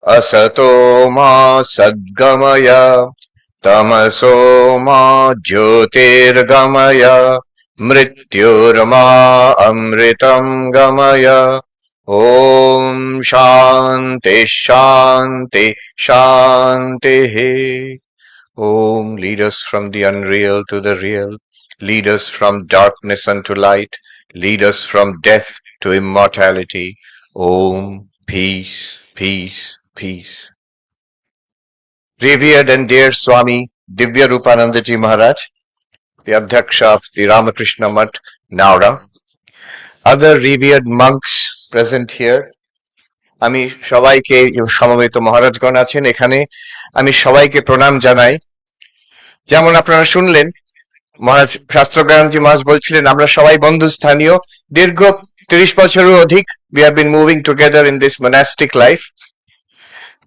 असतो मा सद्गमय तमसो मा ज्योतिर्गमय मृत्युर्मा अमृतं गमय। ओम शांति शांति शांति। Om, lead us from the unreal to the real, lead us from darkness unto light, lead us from death to immortality. Om, peace, peace, peace. Revered and dear Swami Divya Rupanandaji Maharaj, the Adhyaksha of the Ramakrishna Mutt, Nowra, other revered monks present here, আমি সবাইকে, সমবেত মহারাজগণ আছেন এখানে, আমি সবাইকে প্রণাম জানাই। যেমন আপনারা শুনলেন, মহারাজ শাস্ত্রজ্ঞানজি মহারাজ বলছিলেন আমরা সবাই বন্ধু স্থানীয়, দীর্ঘ 30 বছরের অধিক we have been moving together in this monastic life.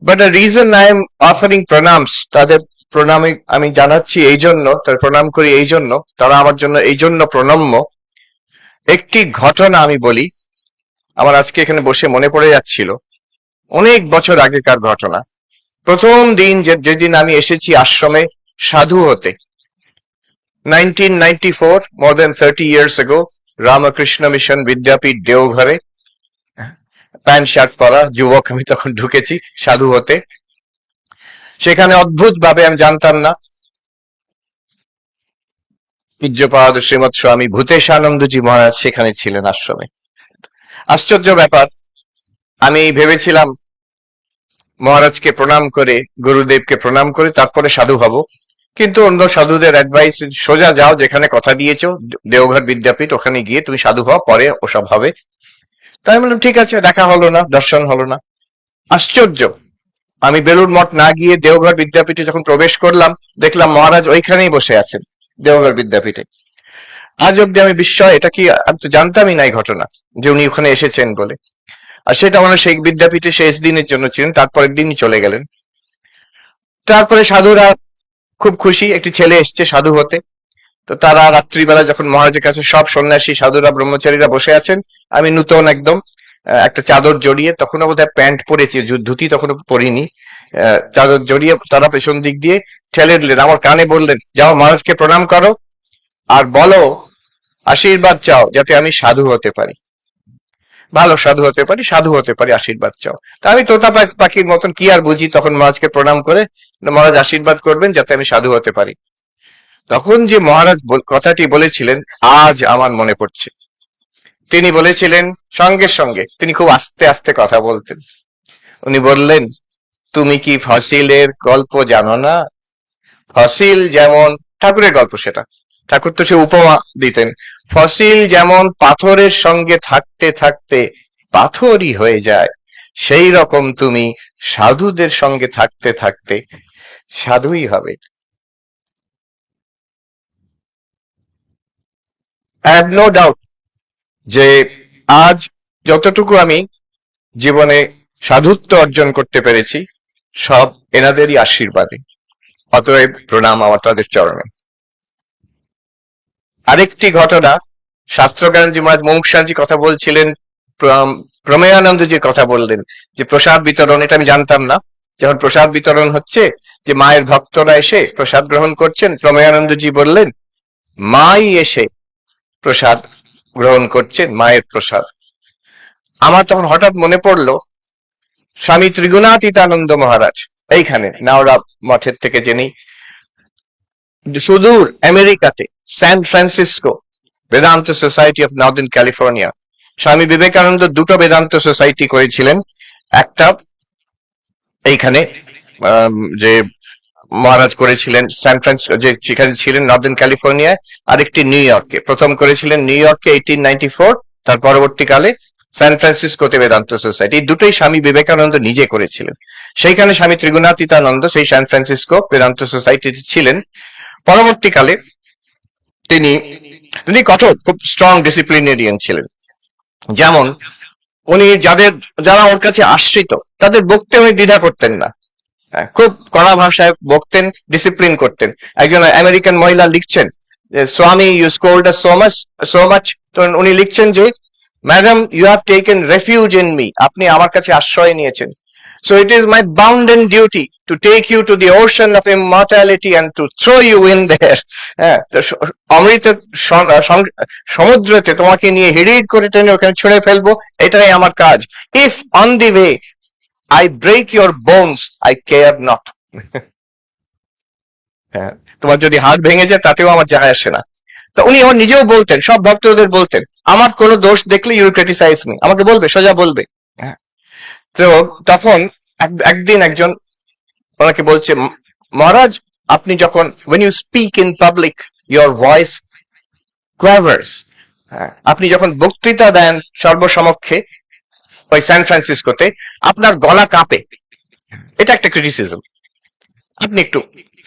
But the reason I am offering pranams, তাদের প্রণাম আমি জানাচ্ছি এই জন্য, তার প্রণাম করি এই জন্য, তারা আমার জন্য এই জন্য প্রণম্য। একটি ঘটনা আমি বলি, আমার আজকে এখানে বসে মনে পড়ে যাচ্ছিল, অনেক বছর আগেকার ঘটনা। প্রথম দিন যেদিন আমি এসেছি আশ্রমে সাধু হতে, 1994, more than 30 years ago, Ramakrishna Mission বিদ্যাপীঠ দেওঘরে, প্যান্ট শার্ট পরা যুবক আমি তখন ঢুকেছি সাধু হতে। সেখানে অদ্ভুত ভাবে, আমি জানতাম না, পূজ্যপাদ শ্রীমৎ স্বামী ভূতেশানন্দজি মহারাজ সেখানে ছিলেন আশ্রমে। আশ্চর্য ব্যাপার, আমি ভেবেছিলাম মহারাজকে প্রণাম করে, গুরুদেবকে প্রণাম করে তারপরে সাধু হব, কিন্তু অন্য সাধুদের অ্যাডভাইস, সোজা যাও যেখানে কথা দিয়েছো দেওঘর বিদ্যাপীঠ, ওখানে গিয়ে তুমি সাধু হও, পরে ওসব হবে। তাই বললাম ঠিক আছে, দেখা হলো না, দর্শন হলো না। আশ্চর্য, আমি বেলুড় মঠ না গিয়ে দেওঘর বিদ্যাপীঠে যখন প্রবেশ করলাম, দেখলাম মহারাজ ওইখানেই বসে আছেন দেওঘর বিদ্যাপীঠে। আজ অব্দি আমি বিস্ময়, এটা কি, আমি তো জানতামই না এই ঘটনা যে উনি ওখানে এসেছেন বলে। আর সেটা মানে সেই বিদ্যাপীঠে শেষ দিনের জন্য ছিলেন, তারপরের দিনই চলে গেলেন। তারপরে সাধুরা খুব খুশি, একটি ছেলে এসছে সাধু হতে। তো তারা রাত্রিবেলা যখন মহারাজের কাছে সব সন্ন্যাসী সাধুরা ব্রহ্মচারীরা বসে আছেন, আমি নূতন একদম একটা চাদর জড়িয়ে, তখনও বোধহয় প্যান্ট পরেছি, ধুতি তখনও পরিনি, চাদর জড়িয়ে তারা পেছন দিক দিয়ে ঠেলে দিলেন, আমার কানে বললেন যাও মহারাজকে প্রণাম করো আর বলো আশীর্বাদ চাও যাতে আমি সাধু হতে পারি, ভালো সাধু হতে পারি, সাধু হতে পারি, আশীর্বাদ চাও। তা আমি তোতা পাখির মতন কি আর বুঝি, তখন মহারাজকে প্রণাম করে মহারাজ আশীর্বাদ করবেন যাতে আমি সাধু হতে পারি। তখন যে মহারাজ কথাটি বলেছিলেন আজ আমার মনে পড়ছে। তিনি বলেছিলেন, সঙ্গে সঙ্গে তিনি খুব আস্তে আস্তে কথা বলতেন, উনি বললেন তুমি কি ফসিলের গল্প জানো না? ফসিল যেমন, ঠাকুরের গল্প সেটা, ঠাকুর তো সে উপমা দিতেন, ফসিল যেমন পাথরের সঙ্গে থাকতে থাকতে পাথরই হয়ে যায়, সেই রকম তুমি সাধুদের সঙ্গে থাকতে থাকতে সাধুই হবে। I have no doubt যে আজ যতটুকু আমি জীবনে সাধুত্ব অর্জন করতে পেরেছি সব এনাদেরই আশীর্বাদে, অতএব প্রণাম আমার তাদের চরণে। আরেকটি ঘটনা, শাস্ত্রজ্ঞানজি মহারাজ মুমুক্ষাজি কথা বলছিলেন, প্রমেয়ানন্দজির কথা বললেন যে প্রসাদ বিতরণ, এটা আমি জানতাম না। যখন প্রসাদ বিতরণ হচ্ছে, যে মায়ের ভক্তরা এসে প্রসাদ গ্রহণ করছেন, প্রমেয়ানন্দজি বললেন মাই এসে প্রসাদ গ্রহণ করছেন, মায়ের প্রসাদ। আমার তখন হঠাৎ মনে পড়লো স্বামী ত্রিগুণাতীতানন্দ মহারাজ, এইখানে নাওরা মঠের থেকে যিনি সুদূর আমেরিকাতে San Francisco Vedanta society of Northern California, Swami Vivekananda দুটো বেদান্ত সোসাইটি করেছিলেন, একটা এইখানে যে মহারাজ করেছিলেন স্যান ফ্রান্সিসকো, যে সেখানে ছিলেন নর্দার্ন ক্যালিফোর্নিয়ায়, আরেকটি নিউ ইয়র্কে, প্রথম করেছিলেন নিউ ইয়র্কে 1894, তার পরবর্তীকালে স্যান ফ্রান্সিসকোতে বেদান্ত সোসাইটি। এই দুটোই স্বামী বিবেকানন্দ নিজে করেছিলেন। সেইখানে স্বামী ত্রিগুণাতীতানন্দ সেই স্যান ফ্রান্সিসকো বেদান্ত সোসাইটিতে ছিলেন। পরবর্তীকালে তিনি কঠোর, খুব স্ট্রং ডিসিপ্লিনেরিয়ান ছিলেন। যেমন উনি যারা ওর কাছে আশ্রিত তাদের বকতে উনি দ্বিধা করতেন না, খুব কড়া ভাষায় বকতেন, ডিসিপ্লিন করতেন। একজন আমেরিকান মহিলা লিখছেন, Swami you scold us so much, তো উনি লিখছেন যে madam you have taken refuge in me, আপনি আমার কাছে আশ্রয় নিয়েছেন, So it is my bounden duty to take you to the ocean of immortality and to throw you in there. অমৃত সমুদ্রতে তোমাকে নিয়ে হিড়ির করে টেনে ওখানে ছুঁড়ে ফেলবো, এটাই আমার কাজ। If on the way I break your bones, I care not. তোমার যদি হাড় ভেঙে যায় তাতেও আমার যায় আসে না। তো উনি আমার নিজেও বলতেন, সব ভক্তদের বলতেন, আমার কোনো দোষ দেখলে ইউ ক্রিটিসাইজ মি, আমাকে বলবে, সোজা বলবে। তো তখন একদিন একজন ওনাকে বলছে, মহারাজ আপনি যখন when you speak in public your voice quavers, আপনি যখন বক্তৃতা দেন সর্বসমক্ষে ওই স্যান ফ্রান্সিসকোতে, আপনার গলা কাঁপে, এটা একটা ক্রিটিসিজম, আপনি একটু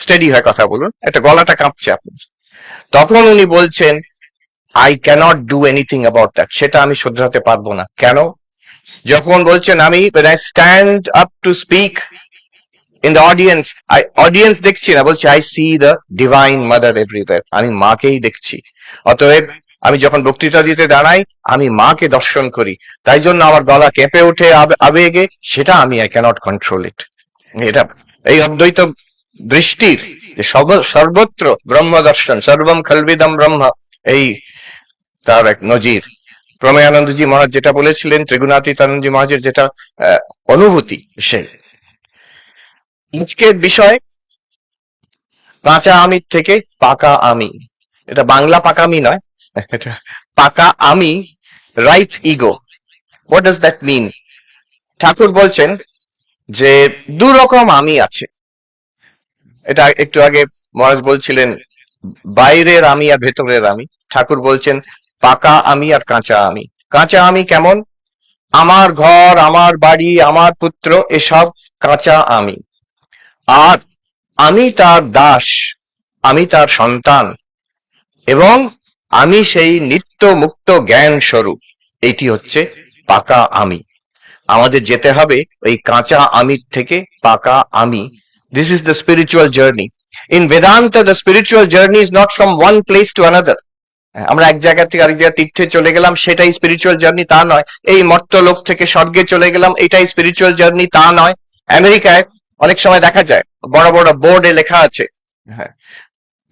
স্টেডি হয়ে কথা বলুন, একটা গলাটা কাঁপছে আপনার। তখন উনি বলছেন, I cannot do anything about that, সেটা আমি শুধরাতে পারবো না। কেন? যখন বলছেন আমি when I stand up to speak in the audience, audience দেখছি না, বলছি I see the divine mother everywhere, আমি মাকেই দেখছি। অতএব আমি যখন বক্তৃতা দিতে দাঁড়াই আমি মাকে দর্শন করি, তাই জন্য আমার গলা কেঁপে ওঠে আবেগে, সেটা আমি I cannot control it। এটা এই অদ্বৈত দৃষ্টির যে সর্বত্র ব্রহ্ম দর্শন, সর্বম খলবিদম ব্রহ্ম, এই তার এক নজির। প্রমেয়ানন্দজি মহারাজ যেটা বলেছিলেন, ত্রিগুণাতীতানন্দজি মহারাজের যেটা অনুভূতি, সে আজকের বিষয় কাঁচা আমির থেকে পাকা আমি। এটা বাংলা পাকামি নয়, এটা পাকা আমি, ripe ego. What does that mean? Thakur বলছেন যে দু রকম আমি আছে। এটা একটু আগে মহারাজ বলছিলেন বাইরের আমি আর ভেতরের আমি। ঠাকুর বলছেন পাকা আমি আর কাঁচা আমি। কাঁচা আমি কেমন? আমার ঘর, আমার বাড়ি, আমার পুত্র, এসব কাঁচা আমি। আর আমি তার দাস, আমি তার সন্তান, এবং আমি সেই নিত্য মুক্ত জ্ঞান স্বরূপ, এটি হচ্ছে পাকা আমি। আমাদের যেতে হবে ওই কাঁচা আমির থেকে পাকা আমি। This is the spiritual journey. In Vedanta, the spiritual journey is not from one place to another. আমরা এক জায়গা থেকে আরেক জায়গায় তীর্থে চলে গেলাম, সেটাই স্পিরিচুয়াল জার্নি, তা নয়। এই মর্ত্যলোক থেকে স্বর্গে চলে গেলাম, এটাই স্পিরিচুয়াল জার্নি, তা নয়। আমেরিকায় অনেক সময় দেখা যায় বড় বড় বোর্ডে লেখা আছে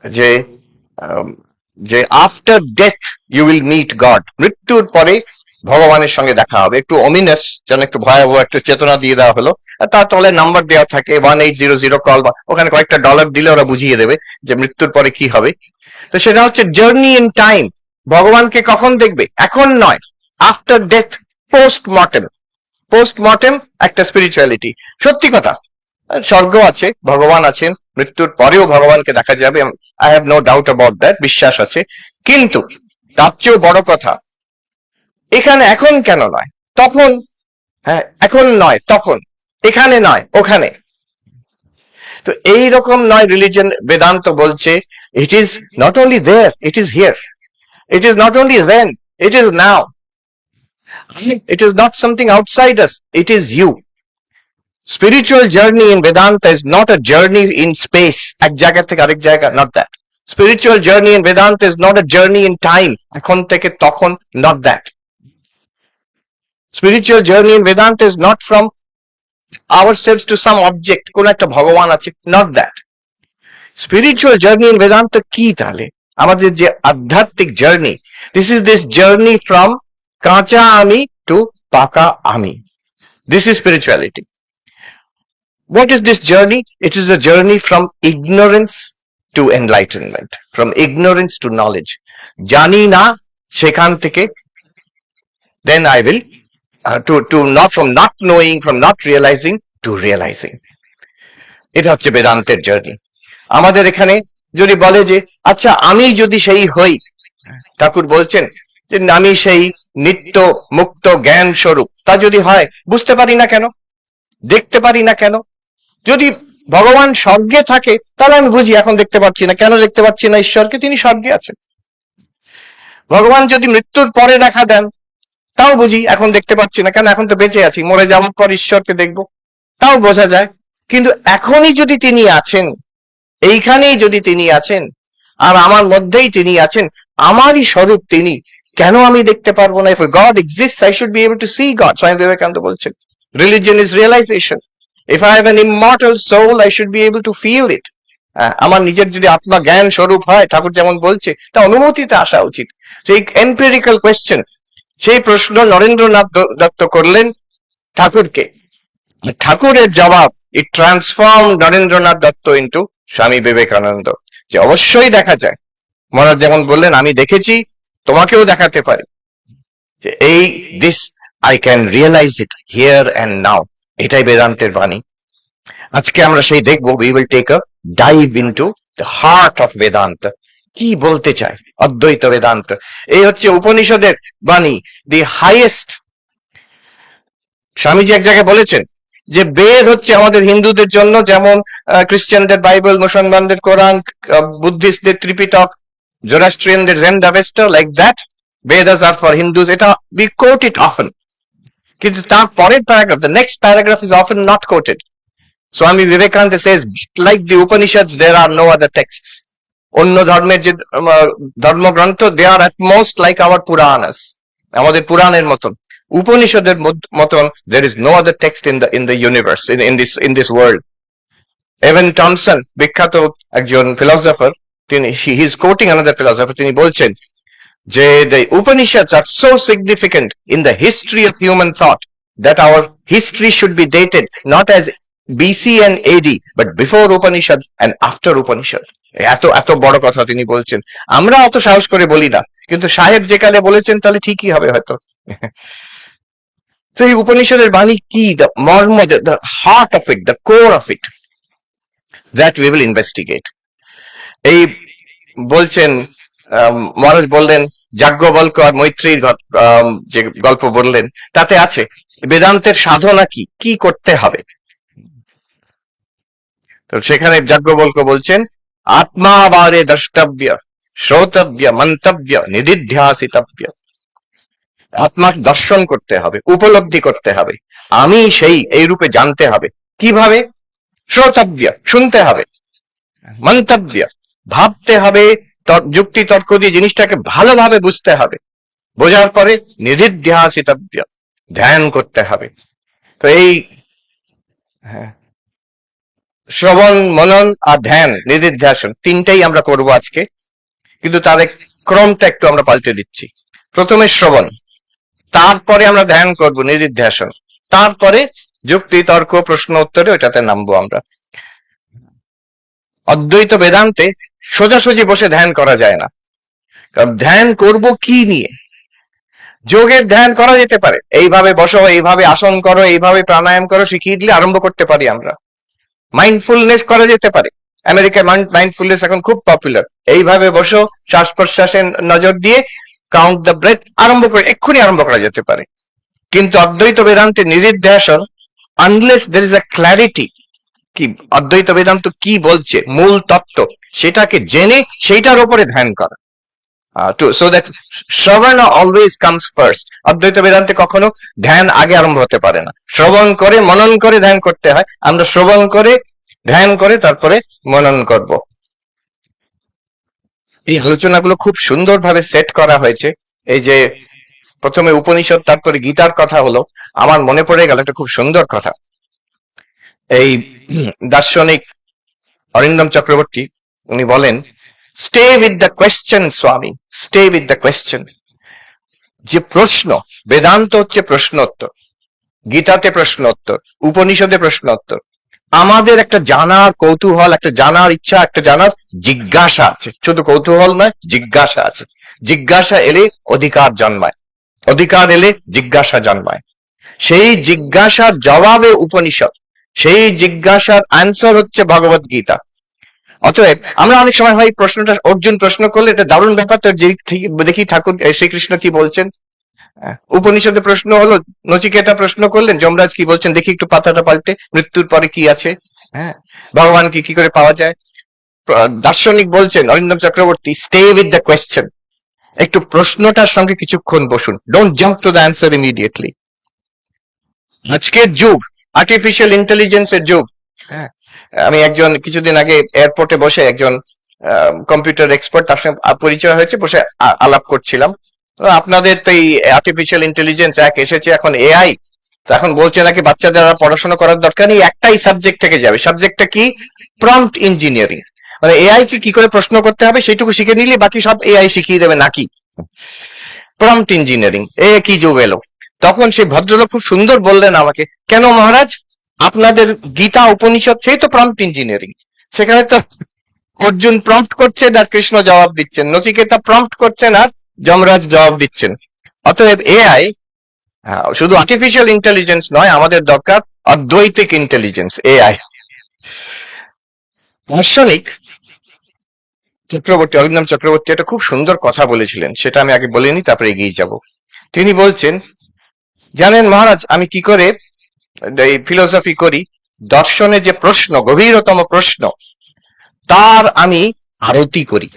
যে যে after death you will meet God, মৃত্যুর পরে ভগবানের সঙ্গে দেখা হবে। একটু অমিনাস, যেন একটু ভয়াবহ একটু চেতনা দিয়ে দেওয়া হলো। তার তলে নাম্বার দেওয়া থাকে 1800 কল, বা ওখানে কয়েকটা ডলার দিলে ওরা বুঝিয়ে দেবে যে মৃত্যুর পরে কি হবে। তো সেটা হচ্ছে জার্নি ইন টাইম। ভগবানকে কখন দেখবে? এখন নয়, আফটার ডেথ, পোস্টমর্টেম। পোস্টমর্টেম একটা স্পিরিচুয়ালিটি। সত্যি কথা, স্বর্গ আছে, ভগবান আছেন, মৃত্যুর পরেও ভগবানকে দেখা যাবে, I have no doubt about that, বিশ্বাস আছে। কিন্তু তার চেয়েও বড় কথা, এখানে এখন কেন নয় তখন, হ্যাঁ এখন নয় তখন, এখানে নয় ওখানে। তো এই রকম নয় রিলিজিয়ন। বেদান্ত বলছে it is not only there, it is here. It is not only then, it is now. It is not something outside us, it is you. Spiritual journey in Vedanta is not a journey in space, এক জায়গা থেকে আরেক জায়গা, not that. Spiritual journey in Vedanta is not a journey in time, এখন থেকে তখন, not that. Spiritual journey in Vedanta is not from ourselves to some object, কোন একটা ভগবান আছে, not that. Spiritual journey in Vedanta কি তাহলে? আমাদের যে আধ্যাত্মিক journey, this is this journey from কাঁচা আমি to পাকা আমি. This is spirituality. What is this journey? It is a journey from ignorance to enlightenment, from ignorance to knowledge. জানি না, সেখান থেকে then I will to not, from not knowing, from not realizing to realizing. এটা হচ্ছে বেদান্তের journey. আমাদের এখানে যদি বলে যে আচ্ছা আমি যদি সেই হই, ঠাকুর বলছেন যে আমি সেই নিত্য মুক্ত জ্ঞান স্বরূপ, তা যদি হয়, বুঝতে পারি না কেন, দেখতে পারি না কেন? যদি ভগবান স্বর্গে থাকে তাহলে আমি বুঝি এখন দেখতে পাচ্ছি না। কেন দেখতে পাচ্ছি না ঈশ্বরকে? তিনি স্বর্গে আছেন। ভগবান যদি মৃত্যুর পরে দেখা দেন, তাও বুঝি এখন দেখতে পাচ্ছি না। কেন? এখন তো বেঁচে আছি, মরে যাওয়ার পর ঈশ্বরকে দেখব, তাও বোঝা যায়। কিন্তু এখনই যদি তিনি আছেন, এইখানেই যদি তিনি আছেন, আর আমার মধ্যেই তিনি আছেন, আমারই স্বরূপ তিনি, কেন আমি দেখতে পারবো না? If God exists, I should be able to see God. Swami Vivekananda বলছেন religion is realisation. If I have an immortal soul, I should be able to feel it. আমার নিজের যদি আত্মা জ্ঞান স্বরূপ হয়, ঠাকুর যেমন বলছে, তা অনুভূতিতে আসা উচিত। সেই এম্পিরিক্যাল কোয়েশ্চেন, সেই প্রশ্ন নরেন্দ্রনাথ দত্ত করলেন ঠাকুরকে। ঠাকুরের জবাব, ইট ট্রান্সফর্ম নরেন্দ্রনাথ দত্ত ইন্টু স্বামী বিবেকানন্দ। যে অবশ্যই দেখা যায়, মহারাজ যেমন বললেন, আমি দেখেছি, তোমাকেও দেখাতে পারি, যে এই this I can realise it here and now. এটাই বেদান্তের বাণী। আজকে আমরা সেই দেখবো, we will take a dive into the heart of Vedanta. কি বলতে চায় অদ্বৈত বেদান্ত? এই হচ্ছে উপনিষদের বাণী, দি হাইয়েস্ট। স্বামীজি এক জায়গায় বলেছেন যে বেদ হচ্ছে আমাদের হিন্দুদের জন্য যেমন খ্রিস্টানদের বাইবেল, মুসলমানদের কোরআন, বুদ্ধিস্টদের ত্রিপিটক, জোরাস্ট্রিয়ানদের জেন্ডাভেস্টা, লাইক দ্যাট বেদাস আর ফর হিন্দুস। এটা উই কোট ইট অফেন, কিন্তু তার পরের paragraph, the next paragraph is often not quoted. Swami Vivekananda says, like the Upanishads, there are no other texts. অন্য ধর্মের যে ধর্মগ্রন্থ, they are at most like our Puranas, আমাদের পুরাণের মতন। উপনিষদের মতন there is no other text in the universe, in this world. Evan Thompson, বিখ্যাত একজন ফিলোসফার, তিনি he is quoting another philosopher, তিনি বলছেন যে the Upanishads are so significant in the history of human thought that our history should be dated not as BC and AD, but before Upanishad and after Upanishad. এত বড় কথা তিনি বলছেন। আমরা অত সাহস করে বলি না, কিন্তু সাহেব যে কালে বলেছেন তাহলে ঠিকই হবে হয়তো। তো এই উপনিষদের বাণী কি, the মর্ম, the heart of it, the core of it, that we will investigate. এই বলছেন, মহারাজ বললেন যাজ্ঞবল্ক্য আর মৈত্রীর যে গল্প বললেন, তাতে আছে বেদান্তের সাধনা কি, কি করতে হবে। তো সেখানে যাজ্ঞবল্ক্য বলছেন, আত্মাবারে দ্রষ্টব্য, শ্রোতব্য, মন্তব্য, নিদিধ্যাসিতব্য। আত্মার দর্শন করতে হবে, উপলব্ধি করতে হবে, আমি সেই এই রূপে জানতে হবে। কিভাবে? শ্রোতব্য, শুনতে হবে, মন্তব্য, ভাবতে হবে, যুক্তি তর্ক দিয়ে জিনিসটাকে ভালোভাবে বুঝতে হবে, বোঝার পরে নিদিধ্যাসিতব্য, ধ্যান করতে হবে। তো এই শ্রবণ, মনন আর ধ্যান, নিদিধ্যাসন, তিনটাই আমরা করব আজকে, কিন্তু তার ক্রমটা একটু আমরা পাল্টে দিচ্ছি। প্রথমে শ্রবণ, তারপরে আমরা ধ্যান করব, নিদিধ্যাসন, তারপরে যুক্তি তর্ক প্রশ্ন উত্তরে ওইটাতে নামবো আমরা। অদ্বৈত বেদান্তে সোজাসুজি বসে ধ্যান করা যায় না। কারণ ধ্যান করব কি নিয়ে? যোগের ধ্যান করা যেতে পারে, এইভাবে বসো, এইভাবে আসন করো, এইভাবে প্রাণায়াম করো, শিখিয়ে দিলে আরম্ভ করতে পারি আমরা। মাইন্ডফুলনেস করা যেতে পারে, আমেরিকায় মাইন্ডফুলনেস এখন খুব পপুলার। এইভাবে বসো, শ্বাস প্রশ্বাসে নজর দিয়ে কাউন্ট দ্য ব্রেথ, আরম্ভ করে এক্ষুনি আরম্ভ করা যেতে পারে। কিন্তু অদ্বৈত বেদান্তে নিদিধ্যাসন, unless there is a clarity, কি অদ্বৈত বেদান্ত কি বলছে, মূল তত্ত্ব, সেটাকে জেনে সেইটার উপরে ধ্যান করা। So that শ্রবণ always comes first. অদ্বৈত বেদান্তে কখনো ধ্যান আগে আরম্ভ হতে পারে না, শ্রবণ করে মনন করে ধ্যান করতে হয়। আমরা শ্রবণ করে ধ্যান করে তারপরে মনন করব। এই আলোচনাগুলো খুব সুন্দরভাবে সেট করা হয়েছে। এই যে প্রথমে উপনিষদ, তারপরে গীতার কথা হলো, আমার মনে পড়ে গেল একটা খুব সুন্দর কথা। এই দার্শনিক অরিন্দম চক্রবর্তী, উনি বলেন, স্টে উইথ দ্য কোয়েশ্চেন স্বামী, স্টে উইথ দ্য কোয়েশ্চেন। যে প্রশ্ন, বেদান্ত হচ্ছে প্রশ্নোত্তর, গীতাতে প্রশ্নোত্তর, উপনিষদে প্রশ্নোত্তর। আমাদের একটা জানার কৌতূহল, একটা জানার ইচ্ছা, একটা জানার জিজ্ঞাসা আছে। শুধু কৌতূহল নয়, জিজ্ঞাসা আছে। জিজ্ঞাসা এলে অধিকার জন্মায়, অধিকার এলে জিজ্ঞাসা জন্মায়। সেই জিজ্ঞাসার জবাবে উপনিষদ, সেই জিজ্ঞাসার আনসার হচ্ছে ভগবত গীতা। অতএব আমরা অনেক সময় হয় প্রশ্নটা, অর্জুন প্রশ্ন করলে এটা দারুণ ব্যাপার, তো দেখি ঠাকুর শ্রীকৃষ্ণ কি বলছেন। উপনিষদে প্রশ্ন হলো, নচিকেতা প্রশ্ন করলেন, যমরাজ কি বলছেন, দেখি একটু পাতাটা পাল্টে, মৃত্যুর পরে কি আছে, হ্যাঁ, ভগবানকে কি করে পাওয়া যায়। দার্শনিক বলছেন Arindam Chakraborty, stay with the question, একটু প্রশ্নটার সঙ্গে কিছুক্ষণ বসুন, don't jump to the answer immediately. আজকের যুগ আর্টিফিশিয়াল ইন্টেলিজেন্সের যুগ। হ্যাঁ, আমি একজন কিছুদিন আগে এয়ারপোর্টে বসে একজন কম্পিউটার এক্সপার্ট, তার সঙ্গে পরিচয় হয়েছে, বসে আলাপ করছিলাম। আপনাদের তো এই আর্টিফিশিয়াল ইন্টেলিজেন্স এক এসেছে, এখন এআই, তো এখন বলছে নাকি বাচ্চাদের আর পড়াশোনা করার দরকার নেই, একটাই সাবজেক্ট থেকে যাবে। সাবজেক্টটা কি? Prompt engineering. মানে এআই কে কি করে প্রশ্ন করতে হবে সেইটুকু শিখে নিলে বাকি সব এআই শিখিয়ে দেবে নাকি। প্রম্পট ইঞ্জিনিয়ারিং, এ কি যুগ এলো। তখন সেই ভদ্রলোক খুব সুন্দর বললেন আমাকে, কেন মহারাজ, আপনাদের গীতা উপনিষদ সেই তো প্রম্পট ইঞ্জিনিয়ারিং, সেখানে তো অর্জুন প্রম্পট করছেন আর কৃষ্ণ জবাব দিচ্ছেন, নচিকেতা প্রম্পট করছেন আর যমরাজ জবাব দিচ্ছেন। অতএব এআই শুধু আর্টিফিশিয়াল ইন্টেলিজেন্স নয়, আমাদের দরকার অদ্বৈতিক ইন্টেলিজেন্স, এআই। দার্শনিক চক্রবর্তী, অরিন্দম চক্রবর্তী একটা খুব সুন্দর কথা বলেছিলেন, সেটা আমি আগে বলিনি, তারপরে এগিয়ে যাব। তিনি বলছেন, জানেন মহারাজ আমি কি করে এই ফিলোসফি করি, দর্শনে যে প্রশ্ন, গভীরতম প্রশ্ন, তার আমি আরতি করি।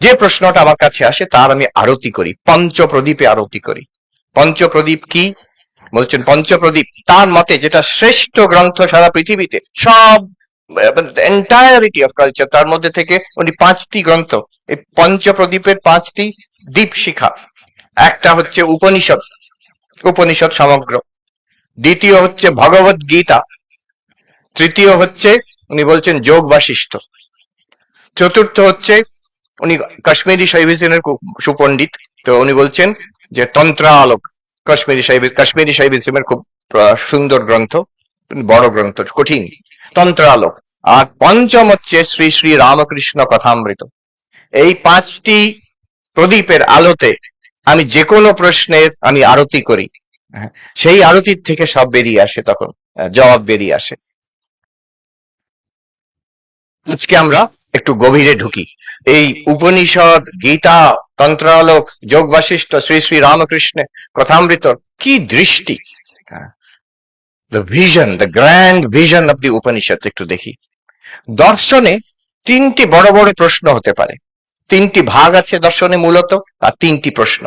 যে প্রশ্নটা আমার কাছে আসে তার আমি আরতি করি, পঞ্চপ্রদীপে আরতি করি। পঞ্চপ্রদীপ কি? বলছেন পঞ্চপ্রদীপ তার মতে যেটা শ্রেষ্ঠ গ্রন্থ সারা পৃথিবীতে, সব এন্টায়ারিটি অফ কালচার, তার মধ্যে থেকে উনি 5টি গ্রন্থ, এই পঞ্চপ্রদীপের 5টি দীপ শিখা। একটা হচ্ছে উপনিষদ, উপনিষদ সমগ্র। দ্বিতীয় হচ্ছে ভগবত গীতা। তৃতীয় হচ্ছে উনি বলছেন যোগ বাশিষ্ঠ। চতুর্থ হচ্ছে, উনি কাশ্মীরি শৈবিজমের সুপণ্ডিত, তো উনি বলছেন যে তন্ত্রালোক, কাশ্মীরি শৈবিজমের খুব সুন্দর গ্রন্থ, বড় গ্রন্থ, কঠিন, তন্ত্রালোক। আর পঞ্চম হচ্ছে শ্রী শ্রী রামকৃষ্ণ কথামৃত। এই 5টি প্রদীপের আলোতে আমি যে কোনো প্রশ্নের আমি আরতি করি, সেই আরতির থেকে সব বেরিয়ে আসে, তখন জবাব বেরিয়ে আসে। আজকে আমরা একটু গভীরে ঢুকি। এই উপনিষদ, গীতা, তন্ত্রালোক, যোগ বাশিষ্ঠ, শ্রী শ্রী রামকৃষ্ণ কথামৃত, কি দৃষ্টি, the vision, the grand vision of the Upanishad. একটু দেখি। দর্শনে 3টি বড় বড় প্রশ্ন হতে পারে, 3টি ভাগ আছে দর্শনে মূলত, আর 3টি প্রশ্ন।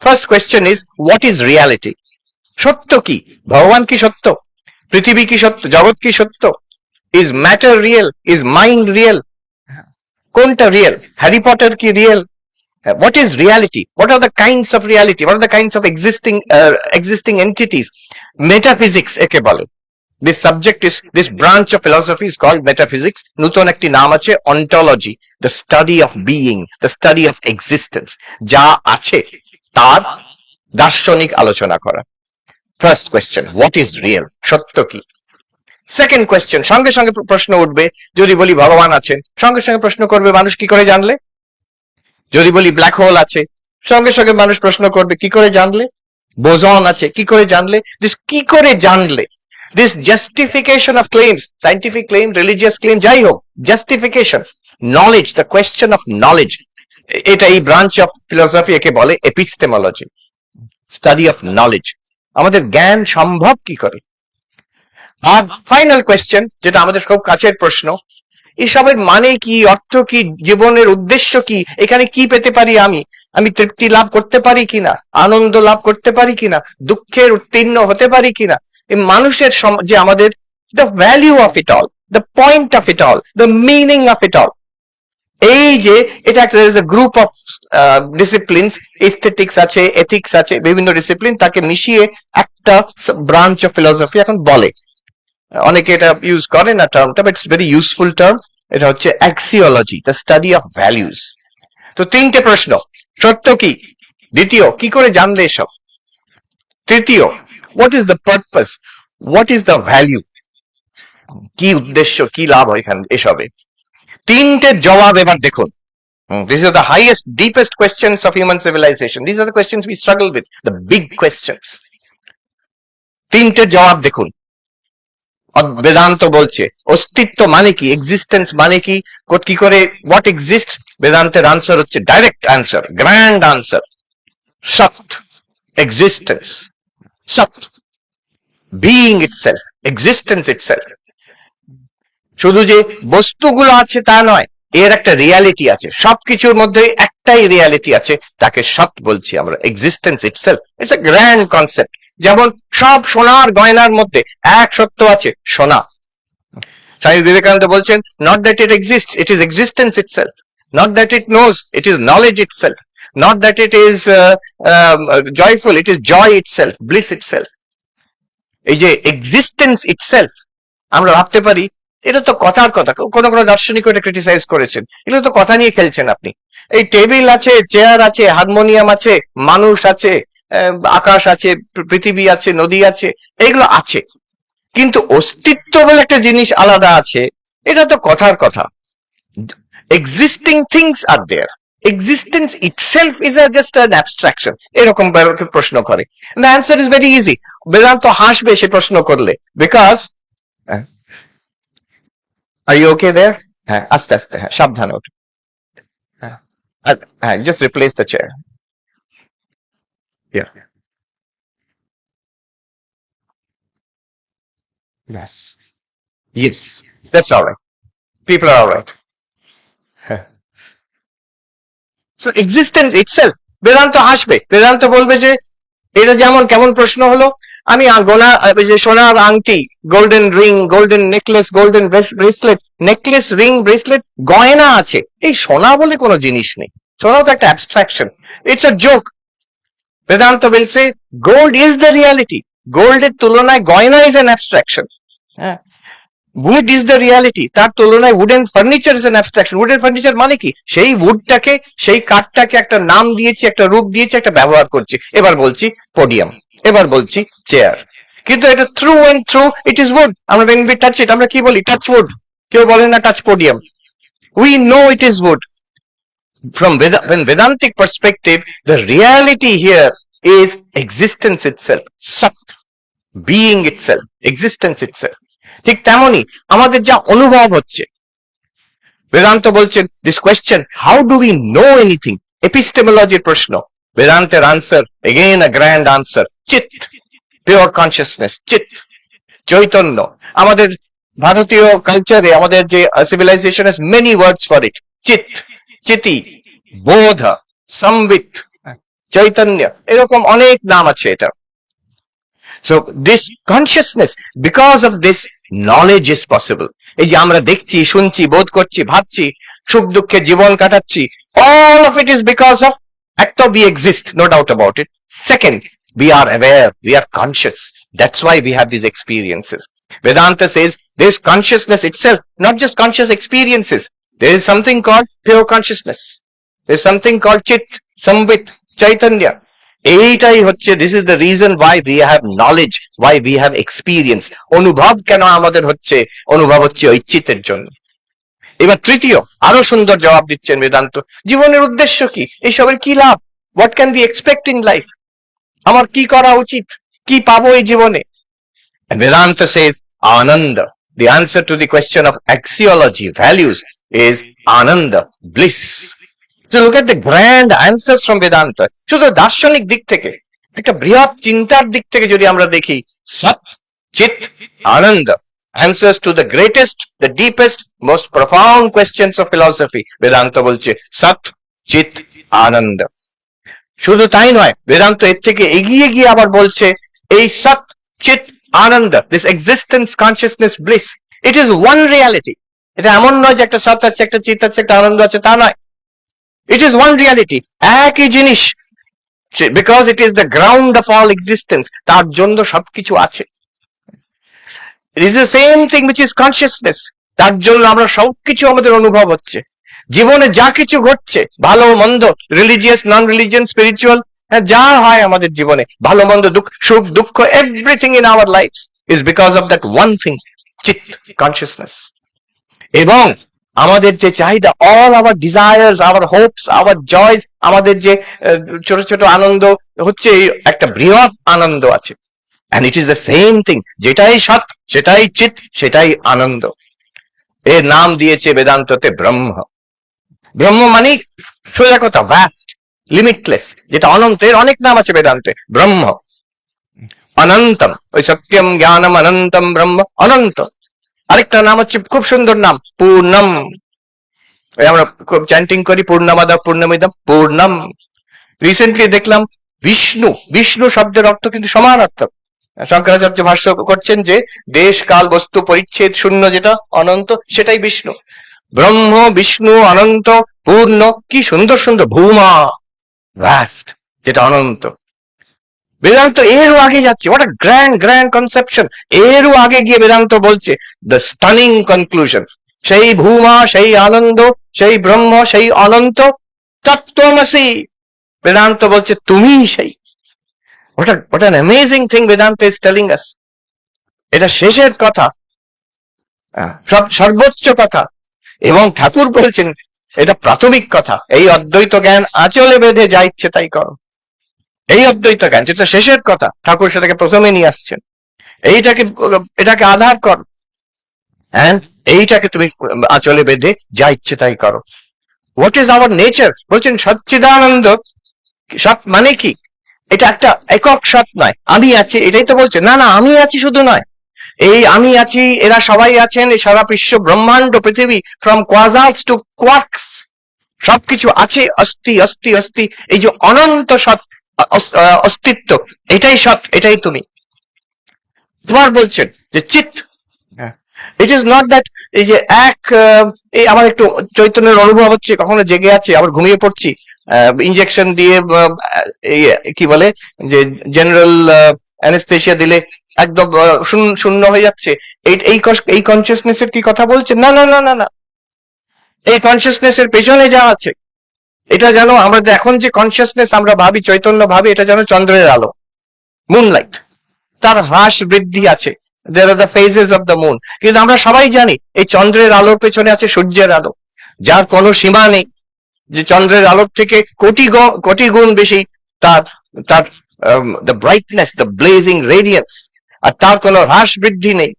First question is what is reality? সত্য কি? ভগবান কি সত্য? পৃথিবী কি সত্য? জগৎ কি সত্য? Is matter real? Is mind real? কোনটা রিয়েল? হ্যারি পটার কি real? What is reality? What are the kinds of reality? What are the kinds of existing entities? Metaphysics একে বলে। This subject is, this branch of philosophy is called metaphysics. নতুন একটি নাম আছে ontology, the study of being, the study of existence, যা আছে তার দার্শনিক আলোচনা করা। First question, what is real? সত্য কি? সেকেন্ড কোয়েশ্চেন, সঙ্গে সঙ্গে প্রশ্ন উঠবে, যদি বলি ভগবান আছেন, সঙ্গে সঙ্গে প্রশ্ন করবে মানুষ কি করে জানলে? যদি বলি ব্ল্যাক হোল আছে, সঙ্গে সঙ্গে মানুষ প্রশ্ন করবে কি করে জানলে? বোজন আছে, কি করে জানলে? দিস কি করে জানলে, this justification of claims, scientific claim, religious claim, যাই হোক, justification, knowledge, the question of knowledge, এটা এই ব্রাঞ্চ অফ ফিলোসফি, একে বলে এপিস্টেমোলজি, স্টাডি অফ নলেজ। আমাদের জ্ঞান সম্ভব কি করে? আর ফাইনাল কোয়েশ্চেন, যেটা আমাদের খুব কাছের প্রশ্ন, এসবের মানে কি, অর্থ কি, জীবনের উদ্দেশ্য কি, এখানে কি পেতে পারি আমি? আমি তৃপ্তি লাভ করতে পারি কিনা, আনন্দ লাভ করতে পারি কিনা, দুঃখের উত্তীর্ণ হতে পারি কিনা? এই মানুষের যে আমাদের, the value of it all, the point of it all, the meaning of it all. এই যে এটা একটা গ্রুপ অফ ডিসিপ্লিনস, এস্থেটিক্স আছে, এথিক্স আছে, বিভিন্ন ডিসিপ্লিন, তাকে মিশিয়ে একটা ব্রাঞ্চ অফ ফিলোসফি এখন বলে। অনেকে এটা ইউজ করে না টার্মটা, but it's very useful term. এটা হচ্ছে axiology, the study of values. তো 3টে প্রশ্ন, সত্য কি? দ্বিতীয়, কি করে জানলে এসব? তৃতীয়, what is the purpose, what is the value, কি উদ্দেশ্য, কি লাভ এখানে এসবে? 3টে জবাব এবার দেখুন। These are the highest, deepest questions of human civilization. These are the questions we struggle with, the big questions. 3টে জবাব দেখুন। বেদান্ত বলছে অস্তিত্ব মানে কি, এক্সিস্টেন্স মানে কি, কি করে, হোয়াট এক্সিস্ট? বেদান্তের আনসার হচ্ছে ডাইরেক্ট আনসার, গ্র্যান্ড আনসার, সৎ, এক্সিস্টেন্স, সৎ, বিইং ইটসেলফ, এক্সিস্টেন্স ইটসেলফ। শুধু যে বস্তুগুলো আছে তা নয়, এর একটা রিয়ালিটি আছে, সবকিছুর মধ্যে একটাই রিয়ালিটি আছে, তাকে সৎ বলছি আমরা, existence itself. It's a grand concept. যেমন সব সোনার গয়নার মধ্যে এক সত্য আছে, সোনা। স্বামী বিবেকানন্দ বলছেন, not that it exists, it is existence itself, not that it knows, it is knowledge itself, not that it is joyful, it is joy itself, bliss itself. এই যে এক্সিস্টেন্স ইটসেলফ, আমরা ভাবতে পারি এটা তো কথার কথা, কোন কোন দার্শনিক এটা ক্রিটিসাইজ করেছেন, এগুলো তো কথা নিয়ে খেলছেন আপনি। এই টেবিল আছে, চেয়ার আছে, হারমোনিয়াম আছে, মানুষ আছে, আকাশ আছে, পৃথিবী আছে, নদী আছে, এগুলো আছে, কিন্তু অস্তিত্ব বলে একটা জিনিস আলাদা আছে, এটা তো কথার কথা। Existing things are there, existence itself is just an abstraction, এরকম প্রশ্ন করে। The answer is very easy. Vedanta হাসবে সে প্রশ্ন করলে, বিকজ আর ইউ ওকে দেয়ার, হ্যাঁ আস্তে আস্তে, হ্যাঁ সাবধানে ওঠো, হ্যাঁ হ্যাঁ just replace the chair, yes yes that's all right, people are all right. So existence itself, Vedanta হাসবে, বেদান্ত বলবে যে এটা যেমন কেমন প্রশ্ন হলো, আমি গোনা যে সোনার আংটি, golden ring, golden necklace, golden bracelet, necklace ring bracelet, গয়না আছে, এই সোনা বলে কোনো জিনিস নেই, সোনা তো একটা abstraction, it's a joke. Vedanta বলছে গোল্ড ইজ দ্য রিয়ালিটি, গোল্ডের তুলনায় গয়না ইজ অ্যান অ্যাবস্ট্রাকশন। হ্যাঁ, উড ইজ দ্য রিয়ালিটি, তার তুলনায় wooden furniture is an abstraction. Wooden furniture মানে কি, সেই উডটাকে, সেই কাঠটাকে একটা নাম দিয়েছি, একটা রূপ দিয়েছি, একটা ব্যবহার করছি। এবার বলছি পোডিয়াম, এবার বলছি চেয়ার, কিন্তু এটা through and through it is wood. আমরা when we touch it, আমরা কি বলি, টাচ উড, কেউ বলে না touch podium. We know it is wood. From Vedantic perspective, the reality here is existence itself, Sat, being itself, existence itself. ঠিক তেমনি আমাদের যা অনুভব হচ্ছে, বেদান্ত বলছেন this question, how do we know anything, এপিস্টেমোলজির প্রশ্ন, বেদান্তের answer again a grand answer, chit, pure consciousness, chit, chaitanya. আমাদের ভারতীয় কালচারে, আমাদের যে civilization has many words for it, chit, chiti, বোধ, সম্বিত, চৈতন্য, এরকম অনেক নাম আছে এটা। So this consciousness, because of this, knowledge is possible. এই যে আমরা দেখছি, শুনছি, বোধ করছি, ভাবছি, সুখ দুঃখে জীবন কাটাচ্ছি, all of it is because of, একটা we exist, no doubt about it. Second, we are aware, we are conscious. That's why we have these experiences. Vedanta says there is consciousness itself, not just conscious experiences. There is something called pure consciousness. There is something called Chit, Samvit, Chaitanya. এইটাই হচ্ছে, this is the reason why we have knowledge, why we have experience. অনুভব কেন আমাদের হচ্ছে, অনুভব হচ্ছে ওই চিতের জন্য। এবার তৃতীয়, আরো সুন্দর জবাব দিচ্ছেন বেদান্ত, জীবনের উদ্দেশ্য কি, এইসবের কি লাভ, what can be expect in life, আমার কি করা উচিত, কি পাবো এই জীবনে। বেদান্ত সেজ আনন্দ, the answer to the question of axiology, values, is ananda, bliss. So look at the grand answers from Vedanta. শুধু দার্শনিক দিক থেকে, একটা বৃহৎ চিন্তার দিক থেকে যদি আমরা দেখি, সৎ, চিত, আনন্দ, answers to the greatest, the deepest, most profound questions of philosophy. Vedanta বলছে সৎ, চিত, আনন্দ। শুধু তাই নয়, বেদান্ত এর থেকে এগিয়ে গিয়ে আবার বলছে এই সৎ, চিত, আনন্দ, this existence, consciousness, bliss, it is one reality. এটা এমন নয় যে একটা সৎ আছে, একটা চিত আছে, একটা আনন্দ আছে, তা নয়। It is one reality, একই জিনিস, because it is the ground of all existence, তার জন্য সবকিছু আছে। It is the same thing which is consciousness, তার জন্য আমরা সবকিছু আমাদের অনুভব হচ্ছে। জীবনে যা কিছু ঘটছে, ভালো মন্দ, রিলিজিয়াস, নন রিলিজিয়াস, স্পিরিচুয়াল, যা হয় আমাদের জীবনে, ভালো মন্দ, সুখ দুঃখ, everything in our lives is because of that one thing, chit, consciousness. এবং আমাদের যে চাহিদা, all our desires, our hopes, our joys, আমাদের যে ছোট ছোট আনন্দ হচ্ছে, একটা বৃহৎ আনন্দ আছে, and it is the same thing, যেটাই সৎ, সেটাই চিত, সেটাই আনন্দ। এর নাম দিয়েছে বেদান্ততে ব্রহ্ম। ব্রহ্ম মানে সোজা কথা, ভাস্ট, লিমিটলেস, যেটা অনন্ত। এর অনেক নাম আছে বেদান্তে। ব্রহ্ম অনন্তম, ওই সত্যম জ্ঞানম অনন্তম ব্রহ্ম, অনন্ত। আরেকটা নাম হচ্ছে, খুব সুন্দর নাম, পূর্ণম। আমরা খুব চ্যান্টিং করি, পূর্ণমাদ পূর্ণমিদম, পূর্ণম। রিসেন্টলি দেখলাম বিষ্ণু, বিষ্ণু শব্দের অর্থ কিন্তু সমান অর্থ। শঙ্করাচার্য ভাষ্য করছেন যে দেশ কাল বস্তু পরিচ্ছেদ শূন্য, যেটা অনন্ত, সেটাই বিষ্ণু। ব্রহ্ম, বিষ্ণু, অনন্ত, পূর্ণ, কি সুন্দর সুন্দর। ভূমা, ভাস্ট, যেটা অনন্ত। বেদান্ত এরও আগে যাচ্ছে, what a grand grand conception. এরও আগে গিয়ে বেদান্ত বলছে দ্য স্টানিং কনক্লুশন, সেই ভূমা, সেই আনন্দ, সেই ব্রহ্ম, সেই অনন্ত তত্ত্বমসি। বেদান্ত বলছে তুমি সেই। what an amazing thing Vedanta is telling us. এটা শেষের কথা, সব সর্বোচ্চ কথা। এবং ঠাকুর বলছেন এটা প্রাথমিক কথা। এই অদ্বৈত জ্ঞান আঁচলে বেঁধে যা ইচ্ছে তাই করো। এই অদ্বৈত জ্ঞান যেটা শেষের কথা, ঠাকুর সেটাকে প্রথমে নিয়ে আসছেন। এটাকে আধার কর, হ্যাঁ, এইটাকে তুমি আঁচলে বেঁধে যা ইচ্ছে তাই করো। What is our nature? বলছেন সচ্চিদানন্দ। সৎ মানে কি? এটা একটা একক সৎ নয়, আমি আছি এটাই তো বলছে। না না, আমি আছি শুধু নয়, এই আমি আছি, এরা সবাই আছেন, এই সারা বিশ্ব ব্রহ্মাণ্ড পৃথিবী, ফ্রম কোয়াজার্স টু কোয়ার্কস, সবকিছু আছে, অস্থি অস্থি অস্থি। এই যে অনন্ত সৎ অস্তিত্ব, এটাই সৎ, এটাই তুমি। তোমার বলছেন যে চিৎ, ইট ইজ নট দ্যাট এই যে এক এই আমার একটু চৈতন্যের অনুভব হচ্ছে, কখনো জেগে আছে আবার ঘুমিয়ে পড়ছি, ইনজেকশন দিয়ে কি বলে যে জেনারেল অ্যানেস্থেসিয়া দিলে একদম শূন্য হয়ে যাচ্ছে, এই কনসিয়াসনেস এর কি কথা বলছে? না না না না না, এই কনসিয়াসনেস এর পেছনে যা আছে, এটা যেন আমরা এখন যে কনসিয়াসনেস আমরা ভাবি, চৈতন্য ভাবি, এটা যেন চন্দ্রের আলো, মুনলাইট। তার হ্রাস বৃদ্ধি আছে, there are the phases of the moon, কিন্তু আমরা সবাই জানি এই চন্দ্রের আলোর পেছনে আছে সূর্যের আলো, যার কোনো সীমা নেই, যে চন্দ্রের আলোর থেকে কোটি গুণ বেশি তার তার the brightness, the blazing radiance, আর তার কোনো হ্রাস বৃদ্ধি নেই।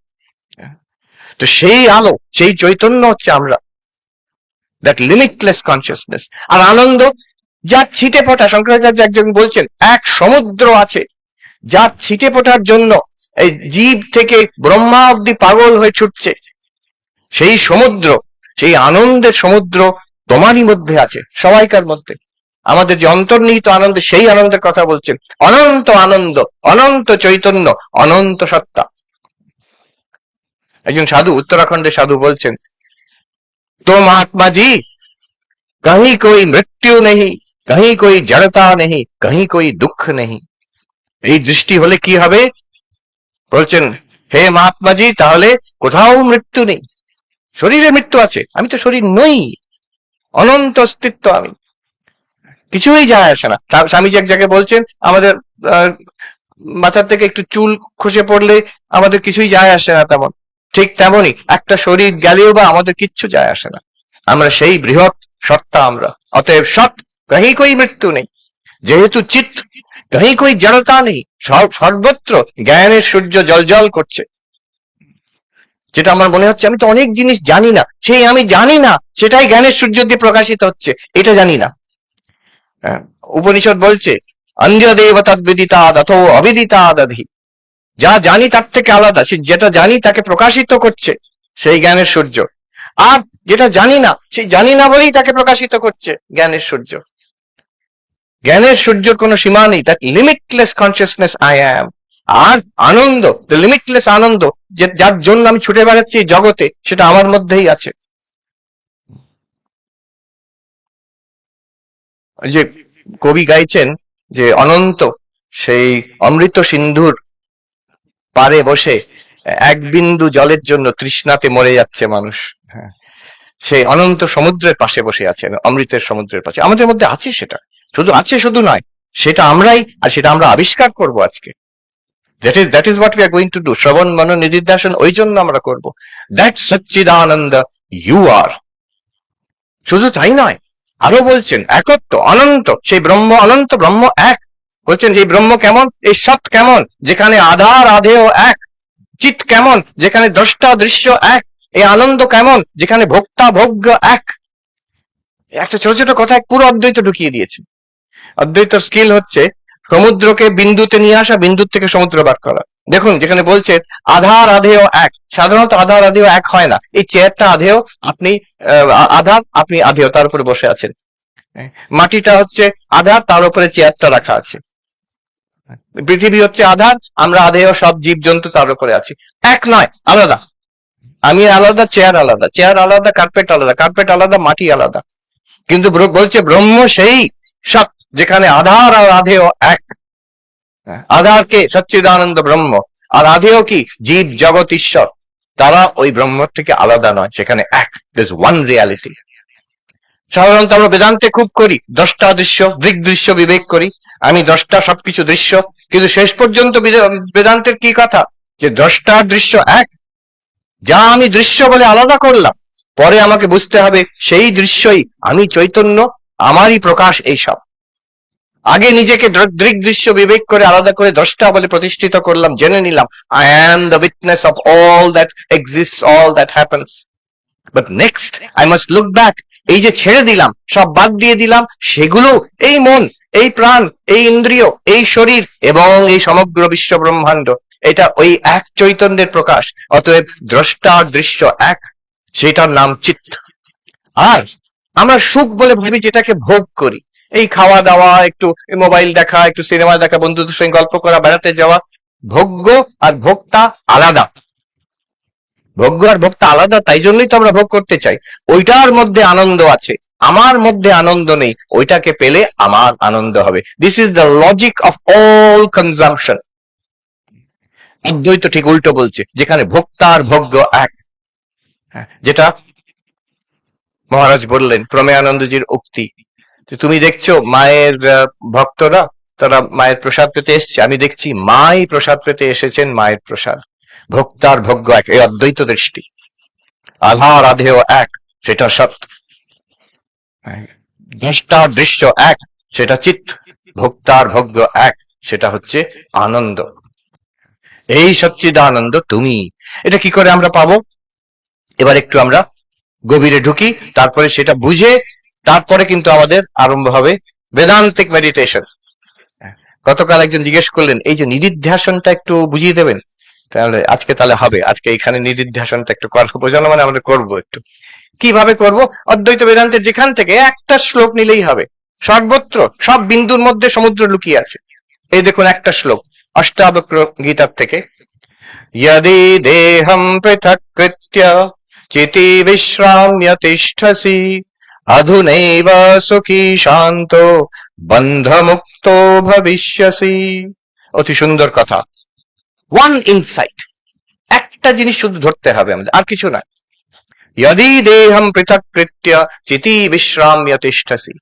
তো সেই আলো, সেই চৈতন্য হচ্ছে আমরা, that limitless consciousness। আর আনন্দ যার ছিটে ফোটা, শঙ্করাচার্য একজন বলছেন এক সমুদ্র আছে, যার ছিটে ফোটার জন্য এই জীব থেকে ব্রহ্মা অব্দি পাগল হয়ে ছুটছে। সেই সমুদ্র, সেই আনন্দের সমুদ্র তোমারই মধ্যে আছে, সবাইকার মধ্যে। আমাদের যে অন্তর্নিহিত আনন্দ, সেই আনন্দের কথা বলছেন। অনন্ত আনন্দ, অনন্ত চৈতন্য, অনন্ত সত্তা। একজন সাধু, উত্তরাখণ্ডের সাধু বলছেন, তো महात्मा जी कहीं कोई मृत्यु नहीं, कहीं कोई जड़ता नहीं, कहीं कोई दुख नहीं। এই দৃষ্টি হলে কি হবে? বলছেন, হে মহাত্মাজি, তাহলে কোথাও মৃত্যু নেই। শরীরে মৃত্যু আছে, আমি তো শরীর নই, অনন্ত অস্তিত্ব আমি, কিছুই যায় আসে না। স্বামীজি এক জায়গায় বলছেন, আমাদের মাথার থেকে একটু চুল খসে পড়লে আমাদের কিছুই যায় আসে না তেমন, ঠিক তেমনই একটা শরীর গেলেও বা আমাদের কিচ্ছু যায় আসে না, আমরা সেই বৃহৎ সত্তা আমরা। অতএব সৎ, কहीं कोई মৃত্যু নেই, যেহেতু চিৎ, कहीं कोई জড়তা নেই, সর্বত্র জ্ঞানের সূর্য জলজল করছে। যেটা আমার মনে হচ্ছে আমি তো অনেক জিনিস জানি না, সেই আমি জানি না সেটাই জ্ঞানের সূর্য দিয়ে প্রকাশিত হচ্ছে, এটা জানি না। উপনিষদ বলছে অন্ধ্য দেব তদ্বিদিতাদ অথো অবিদিতাদধি, যা জানি তার থেকে আলাদা, সে যেটা জানি তাকে প্রকাশিত করছে সেই জ্ঞানের সূর্য। আর যেটা জানি না, সেই জানি না বলেই তাকে প্রকাশিত করছে জ্ঞানের সূর্য। জ্ঞানের সূর্যের কোনো সীমা নেই, that limitless consciousness I am. আর আনন্দ, দ্য লিমিটলেস আনন্দ, যার জন্য আমি ছুটে বেড়াচ্ছি জগতে, সেটা আমার মধ্যেই আছে। যে কবি গাইছেন যে অনন্ত সেই অমৃত সিন্ধুর পারে বসে এক বিন্দু জলের জন্য তৃষ্ণাতে মরে যাচ্ছে মানুষ, হ্যাঁ, সেই অনন্ত সমুদ্রের পাশে বসে আছেন, অমৃতের সমুদ্রের পাশে। আমাদের মধ্যে আছে সেটা, শুধু আছে শুধু নয়, সেটা আমরাই, আর সেটা আমরা আবিষ্কার করব আজকে। that is what we are going to do. শ্রবণ মনন নিদিধ্যাসন ওই জন্য আমরা করব। that Sachchidananda you are। শুধু তাই নয়, আরো বলছেন একত্ব, অনন্ত, সেই ব্রহ্ম অনন্ত, ব্রহ্ম এক। বলছেন এই ব্রহ্ম কেমন? এই সৎ কেমন? যেখানে আধার আধেয় এক। চিৎ কেমন? যেখানে দ্রষ্টা দৃশ্য এক। এই আনন্দ কেমন? যেখানে ভোক্তা ভোগ্য এক। একটা ছোট ছোট কথা পুরো অদ্বৈত ঢুকিয়ে দিয়েছে। অদ্বৈত স্কিল হচ্ছে সমুদ্রকে বিন্দুতে নিয়ে আসা, বিন্দুর থেকে সমুদ্র বার করা। দেখুন যেখানে বলছে আধার আধেয় এক, সাধারণত আধার আধেয় এক হয় না। এই চেয়ারটা আধেয়, আপনি আধার, আপনি আধেয়, তার উপরে বসে আছেন। মাটিটা হচ্ছে আধার, তার উপরে চেয়ারটা রাখা আছে। পৃথিবী হচ্ছে আধার, আমরা আধেয়, সব জীব জন্তু তার উপরে আছি। এক নয়, আলাদা। আমি আলাদা, চেয়ার আলাদা, চেয়ার আলাদা, কার্পেট আলাদা, কার্পেট আলাদা, মাটি আলাদা। কিন্তু বলছে ব্রহ্ম সেই সৎ, যেখানে আধার আর আধেয় এক। আধারকে সচ্চিদানন্দ ব্রহ্ম, আর আধেও কি জীব জগৎ ঈশ্বর, তারা ওই ব্রহ্ম থেকে আলাদা নয়, সেখানে এক, ওয়ান রিয়ালিটি। সাধারণত আমরা বেদান্তে খুব করি দ্রষ্টা দৃশ্য দৃগ্দৃশ্য বিবেক করি, আমি দ্রষ্টা সবকিছু দৃশ্য, কিন্তু শেষ পর্যন্ত বেদান্তের কি কথা, যে দ্রষ্টার দৃশ্য এক, যা আমি দৃশ্য বলে আলাদা করলাম, পরে আমাকে বুঝতে হবে সেই দৃশ্যই আমি চৈতন্য, আমারই প্রকাশ এইসব। আগে নিজেকে দৃগ্দৃশ্য বিবেক করে আলাদা করে দ্রষ্টা বলে প্রতিষ্ঠিত করলাম, জেনে নিলাম I am the witness of all that exists, all that happens. But next I must look back, এই যে ছেড়ে দিলাম, সব বাদ দিয়ে দিলাম, সেগুলো এই মন, এই প্রাণ, এই ইন্দ্রিয়, এই শরীর এবং এই সমগ্র বিশ্ব ব্রহ্মাণ্ড, এটা ওই এক চৈতন্যের প্রকাশ। অতএব দ্রষ্টার দৃশ্য এক, সেটার নাম চিত্ত। আর আমরা সুখ বলে ভাবি যেটাকে ভোগ করি, এই খাওয়া দাওয়া, একটু মোবাইল দেখা, একটু সিনেমা দেখা, বন্ধুদের সঙ্গে গল্প করা, বেড়াতে যাওয়া, ভোগ্য আর ভোক্তা আলাদা। ভোগ্য আর ভোক্তা আলাদা, তাই জন্যই তো আমরা ভোগ করতে চাই। ওইটার মধ্যে আনন্দ আছে, আমার মধ্যে আনন্দ নেই, ওইটাকে পেলে আমার আনন্দ হবে। This is the logic of all consumption. অদ্বৈত ঠিক উল্টো বলছে, যেখানে ভোক্তা আর ভোগ্য এক। যেটা মহারাজ বললেন প্রমেয়ানন্দজির উক্তি, তুমি দেখছো মায়ের ভক্তরা, তারা মায়ের প্রসাদ পেতে এসছে, আমি দেখছি মাই প্রসাদ পেতে এসেছেন, মায়ের প্রসাদ। ভোক্তার ভোগ্য এক, এই অদ্বৈত দৃষ্টি। আধার আধেয় এক, সেটা সত্য। দ্রষ্টার দৃশ্য এক, সেটা চিত্ত। ভোক্তার ভোগ্য এক, সেটা হচ্ছে আনন্দ। এই সচ্চিদানন্দ তুমি। এটা কি করে আমরা পাবো? এবার একটু আমরা গভীরে ঢুকি, তারপরে সেটা বুঝে তারপরে কিন্তু আমাদের আরম্ভ হবে বেদান্তিক মেডিটেশন। গতকাল একজন জিজ্ঞেস করলেন, এই যে নিদিধ্যাসনটা একটু বুঝিয়ে দেবেন। তাহলে আজকে তাহলে হবে, আজকে এখানে নিদিধ্যাসনটা একটু বোঝানো, মানে আমরা করবো একটু। কিভাবে করব? অদ্বৈত বেদান্তের যেখান থেকে একটা শ্লোক নিলেই হবে, সর্বত্র সব বিন্দুর মধ্যে সমুদ্র লুকিয়ে আছে। এই দেখুন একটা শ্লোক অষ্টাবক্র গীতার থেকে, यदि देहं पृथक्कृत्य चिति विश्राम्य तिष्ठसि अधुनैव सुखी शान्तो बन्धमुक्तो भविष्यसि। অতি সুন্দর কথা, ওয়ান ইনসাইট, একটা জিনিস শুধু ধরতে হবে আমাদের, আর কিছু না। यदि देहं पृथक्कृत्य चिति विश्राम्य तिष्ठसि,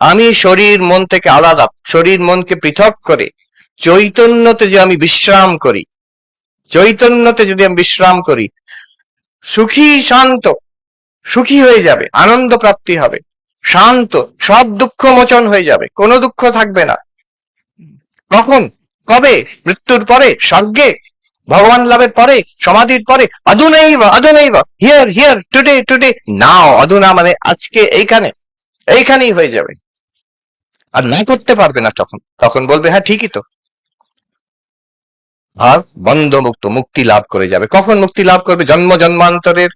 আমি শরীর মন থেকে আলাদা, শরীর মনকে পৃথক করে চৈতন্যতে যে আমি বিশ্রাম করি, চৈতন্যতে যদি আমি বিশ্রাম করি, সুখী শান্ত, সুখী হয়ে যাবে, আনন্দ প্রাপ্তি হবে, শান্ত, সব দুঃখ মোচন হয়ে যাবে, কোনো দুঃখ থাকবে না। কখন? কবে? মৃত্যুর পরে, স্বর্গে, ভগবান লাভের পরে, সমাধির পরে। অধুনৈব, অধুনৈব, হিয়ার হিয়ার, টুডে টুডে, নাও। অধুনা মানে আজকে, এইখানে, এইখানেই হয়ে যাবে। আর না করতে পারবে না তখন, তখন বলবে হ্যাঁ ঠিকই তো। আর বন্ধ মুক্ত, মুক্তি লাভ করে যাবে। কখন মুক্তি লাভ করবে? জন্ম জন্মান্তরের।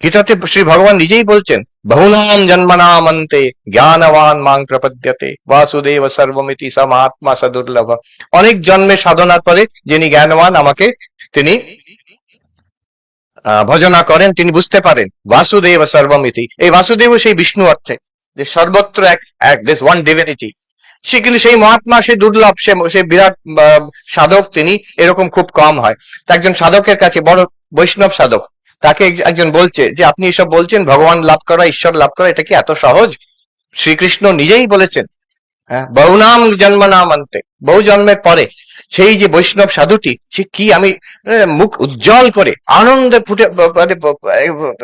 গীতাতে শ্রী ভগবান নিজেই বলছেন, বহুনাম জন্মনাম অন্তে জ্ঞানবান মাং প্রপদ্যতে বাসুদেব সর্বমিতি সমাত্মা সদুর্লভ। অনেক জন্মের সাধনার পরে যিনি জ্ঞানবান, আমাকে তিনি ভজনা করেন, তিনি বুঝতে পারেন বাসুদেব সর্বমিতি। এই বাসুদেব সেই বিষ্ণু অর্থে, যে সর্বত্র এক, এক, দিস ওয়ান ডিভিনিটি। সে কিন্তু সেই মহাত্মা, সে দুর্লভ, সে বিরাট সাধক, তিনি এরকম খুব কম হয়। তা একজন সাধকের কাছে, বড় বৈষ্ণব সাধক, তাকে একজন বলছে যে আপনি এসব বলছেন ভগবান লাভ করা, ঈশ্বর লাভ করা, এটা কি এত সহজ? শ্রীকৃষ্ণ নিজেই বলেছেন, হ্যাঁ, বহুনাম জন্ম নাম অন্তে, বহু জন্মের পরে সেই যে বৈষ্ণব সাধুটি, সে কি, আমি মুখ উজ্জ্বল করে আনন্দে ফুটে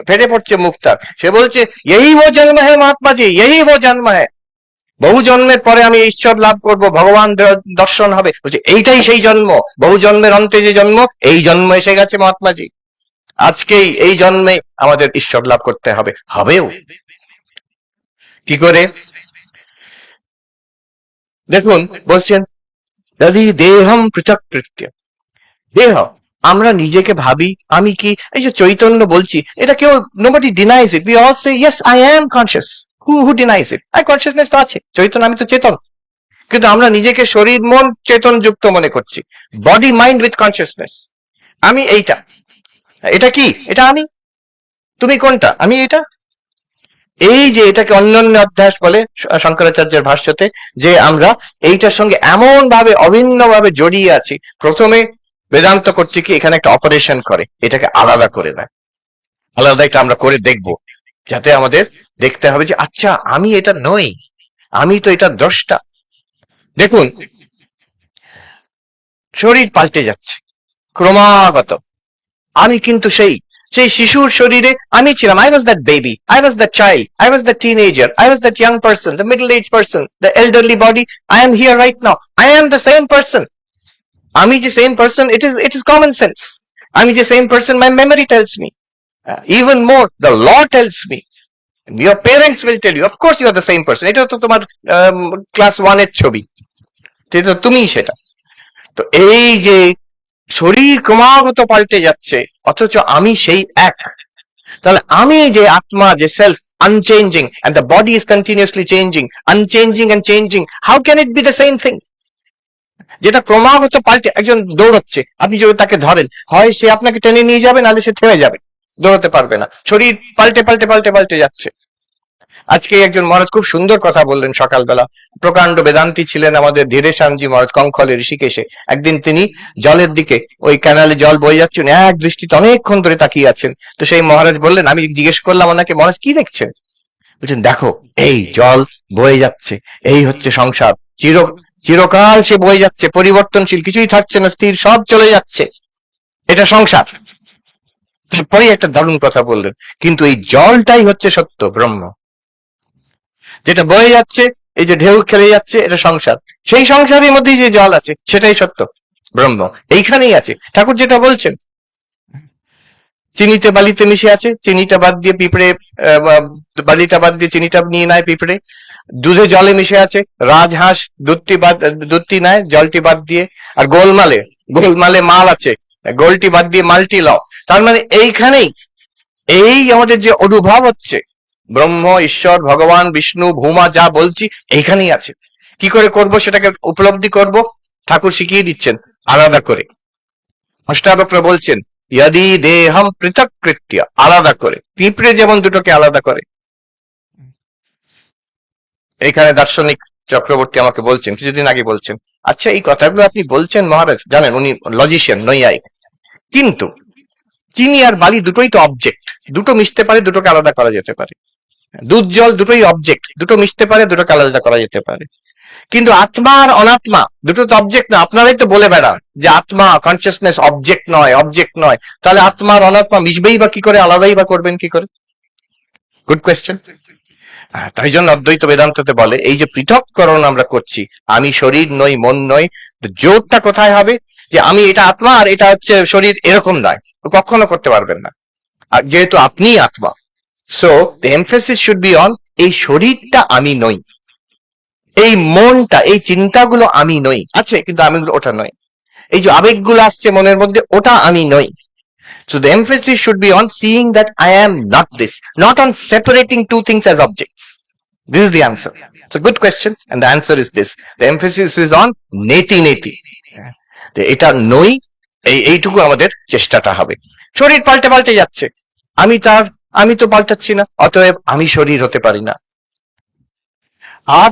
ফেটে পড়ছে মুখ তার। সে বলছে এই ও জন্ম হ্যাঁ মহাত্মাজি, এই ও জন্ম হ্যাঁ, বহু জন্মের পরে আমি ঈশ্বর লাভ করব, ভগবান দর্শন হবে। বলছে এইটাই সেই জন্ম, বহু জন্মের অন্তে যে জন্ম, এই জন্ম এসে গেছে মহাত্মাজি। আজকেই এই জন্মে আমাদের ঈশ্বর লাভ করতে হবে, হবেও। কি করে? দেখুন বলছেন, যদি দেহম পৃথককৃত্য, দেহ, আমরা নিজেকে ভাবি আমি কি, এই যে চৈতন্য বলছি, এটা কেউ, nobody denies it, we all say yes I am conscious. Who denies it? I consciousness তো আছে, চৈতন্য, আমি তো চেতন। কিন্তু আমরা নিজেকে শরীর মন চেতন যুক্ত মনে করছি, বডি মাইন্ড উইথ কনসিয়াসনেস। আমি এইটা, এটা কি? এটা আমি। তুমি কোনটা? আমি এটা। এই যে এটাকে অন্যান্য অধ্যাস বলে শঙ্করাচার্যের ভাষ্যতে, যে আমরা এইটার সঙ্গে এমন ভাবে অভিন্ন ভাবে জড়িয়ে আছি। প্রথমে বেদান্ত করছে কি, এখানে একটা অপারেশন করে, এটাকে আলাদা করে দেয়। আলাদা এটা আমরা করে দেখব, যাতে আমাদের দেখতে হবে যে আচ্ছা আমি এটা নই, আমি তো এটা দ্রষ্টা। দেখুন, শরীর পাল্টে যাচ্ছে ক্রমাগত। আমি কিন্তু সেই সেই শিশুর শরীরে আমি ছিলাম। I was that baby, I was that child, I was that teenager, I was that young person, the middle age person, the elderly body. I am here right now, I am the same person. আমি যে same person, it is common sense. আমি যে same person, my memory tells me, even more the law tells me, your parents will tell you, of course you are the same person. এটা তো তোমার class 1 এর ছবি, এটা তো তুমিই সেটা। তো এই যে শরীর ক্রমাগত পাল্টে যাচ্ছে, অথচ আমি সেই এক। তাহলে আমি যে আত্মা, যে self, আনচেঞ্জিং, and the body is continuously changing, unchanging and changing, how can it be the same thing? যেটা ক্রমাগত পাল্টে, একজন দৌড়চ্ছে, আপনি যদি তাকে ধরেন, হয় সে আপনাকে টেনে নিয়ে যাবে, নাহলে সে থেমে যাবে, দৌড়াতে পারবে না। শরীর পাল্টে পাল্টে পাল্টে পাল্টে যাচ্ছে। আজকে একজন মহারাজ খুব সুন্দর কথা বললেন সকালবেলা। প্রকাণ্ড বেদান্তি ছিলেন আমাদের ধীরেশানজি মহারাজ, কঙ্খলে ঋষিকেশে। একদিন তিনি জলের দিকে, ওই ক্যানালে জল বয়ে যাচ্ছে, এক দৃষ্টিতে অনেকক্ষণ ধরে তাকিয়ে আছেন। তো সেই মহারাজ বললেন, আমি জিজ্ঞেস করলাম ওনাকে, মহারাজ কি দেখছেন? বলছেন, দেখো এই জল বয়ে যাচ্ছে, এই হচ্ছে সংসার। চিরকাল সে বয়ে যাচ্ছে, পরিবর্তনশীল, কিছুই থাকছে না, স্থির, সব চলে যাচ্ছে, এটা সংসার। পরে একটা দারুণ কথা বললেন, কিন্তু এই জলটাই হচ্ছে সত্য ব্রহ্ম, যেটা বয়ে যাচ্ছে, এই যে ঢেউ খেলে যাচ্ছে, এটা সংসার। সেই সংসারের মধ্যে যে জল আছে, সেটাই সত্য ব্রহ্ম, এইখানেই আছে। ঠাকুর যেটা বলছেন, চিনিতে বালিতে মিশে আছে, চিনিটা বাদ দিয়ে পিঁপড়ে, বালিটা বাদ দিয়ে চিনিটা নিয়ে নেয় পিঁপড়ে। দুধে জলে মিশে আছে, রাজহাঁস দুধটি নেয় জলটি বাদ দিয়ে। আর গোলমালে গোলমালে মাল আছে, গোলটি বাদ দিয়ে মালটি লও। তার মানে এইখানেই এই আমাদের যে অনুভব হচ্ছে, ব্রহ্ম, ঈশ্বর, ভগবান, বিষ্ণু, ভূমা, যা বলছি এইখানেই আছে। কি করে করব সেটাকে উপলব্ধি করব? ঠাকুর শিখিয়ে দিচ্ছেন আলাদা করে। অষ্টাবক্র বলছেন, यदि দেহম পৃথক কৃত্য, আলাদা করে। পিঁপড়ে যেমন দুটোকে আলাদা করে। এখানে দার্শনিক চক্রবর্তী আমাকে বলছেন, কিছুদিন আগে বলছেন, আচ্ছা এই কথাগুলো আপনি বলছেন মহারাজ, জানেন উনি লজিশিয়ান, নৈয়ায়িক, কিন্তু চিনি আর বালি দুটোই তো অবজেক্ট, দুটো মিশতে পারে, দুটোকে আলাদা করা যেতে পারে। দুধ জল দুটোই অবজেক্ট, দুটো মিশতে পারে, দুটোকে আলাদা করা যেতে পারে। কিন্তু আত্মা আর অনাত্মা দুটো তো অবজেক্ট না। আপনারাই তো বলে বেড়ান যে আত্মা, কনসিয়াসনেস অবজেক্ট নয়, অবজেক্ট নয়। তাহলে আত্মা আর অনাত্মা মিশবেই বা কি করে, আলাদাই বা করবেন কি করে? Good question. তাই জন্য অদ্বৈত বেদান্ততে বলে, এই যে পৃথককরণ আমরা করছি, আমি শরীর নই, মন নই, জোরটা কোথায় হবে? যে আমি এটা আত্মা আর এটা হচ্ছে শরীর, এরকম নয়, কখনো করতে পারবেন না। আর যেহেতু আপনি আত্মা, so the emphasis should be on এই শরীরটা আমি নই, এই মনটা, এই চিন্তাগুলো আমি নই, আছে কিন্তু আমি ওটা নই। এই যে আবেগগুলো আসছে মনের মধ্যে, ওটা আমি নই। So the emphasis should be on seeing that I am not this, not on separating two things as objects. This is the answer. It's a good question, and the answer is this. The emphasis is on neti neti. এটা নই, এইটুকু আমাদের চেষ্টাটা হবে। শরীর পাল্টে পাল্টে যাচ্ছে, আমি তো পাল্টাচ্ছি না, অতএব আমি শরীর হতে পারি না। আর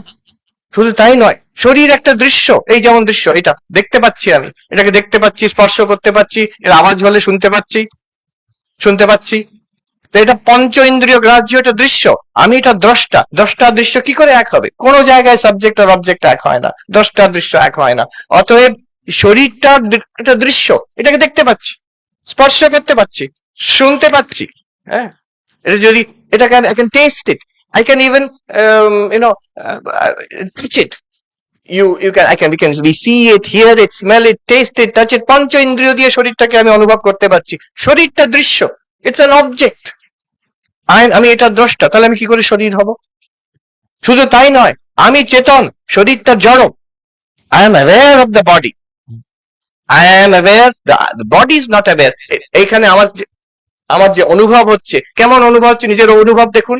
শুধু তাই নয়, শরীর একটা দৃশ্য, এই যেমন দৃশ্য, এটা দেখতে পাচ্ছি, আমি এটাকে দেখতে পাচ্ছি, স্পর্শ করতে পাচ্ছি, এর আওয়াজ হলে শুনতে পাচ্ছি। তো এটা পঞ্চ ইন্দ্রিয় গ্রাহ্য, এটা দৃশ্য। আমি এটা দ্রষ্টা, দ্রষ্টা দৃশ্য কি করে এক হবে? কোন জায়গায় সাবজেক্ট আর অবজেক্ট এক হয় না, দ্রষ্টা দৃশ্য এক হয় না। অতএব শরীরটা একটা দৃশ্য, এটাকে দেখতে পাচ্ছি, স্পর্শ করতে পাচ্ছি, শুনতে পাচ্ছি। হ্যাঁ, এটা যদি এটাকে I can taste it, I can even touch it. We can see it, hear it, smell it, taste it, touch it. পঞ্চ ইন্দ্রিয় দিয়ে শরীরটাকে আমি অনুভব করতে পারছি। শরীরটা দৃশ্য, ইটস অ্যান অবজেক্ট। আমি এটা দ্রষ্টা, তাহলে আমি কি করে শরীর হব? শুধু তাই নয়, আমি চেতন, শরীরটা জড়। I am aware of the body, I am aware, the body is not aware. এইখানে আমার যে অনুভব হচ্ছে, কেমন অনুভব হচ্ছে? নিজের অনুভব দেখুন।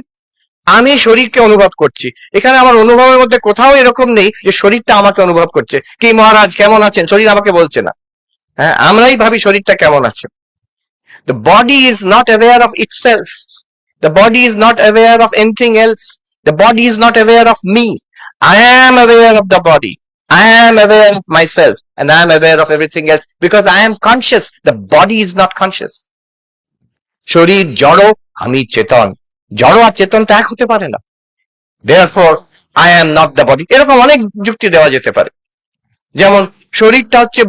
আমি শরীরকে অনুভব করছি, এখানে আমার অনুভবের মধ্যে কোথাও এরকম নেই যে শরীরটা আমাকে অনুভব করছে। কি মহারাজ কেমন আছেন? শরীর আমাকে বলছে না। হ্যাঁ, আমরাই ভাবি শরীরটা কেমন আছে। The body is not aware of itself. The body is not aware of anything else. The body is not aware of me. I am aware of the body. I am aware of myself, and I am aware of everything else because I am conscious. The body is not conscious. শরীর জড়, আমি চেতন। জড় আর চেতন তো এক হতে পারে না। Therefore, I am not the body. এরকম অনেক যুক্তি দেওয়া যেতে পারে। যেমন শরীরটা হচ্ছে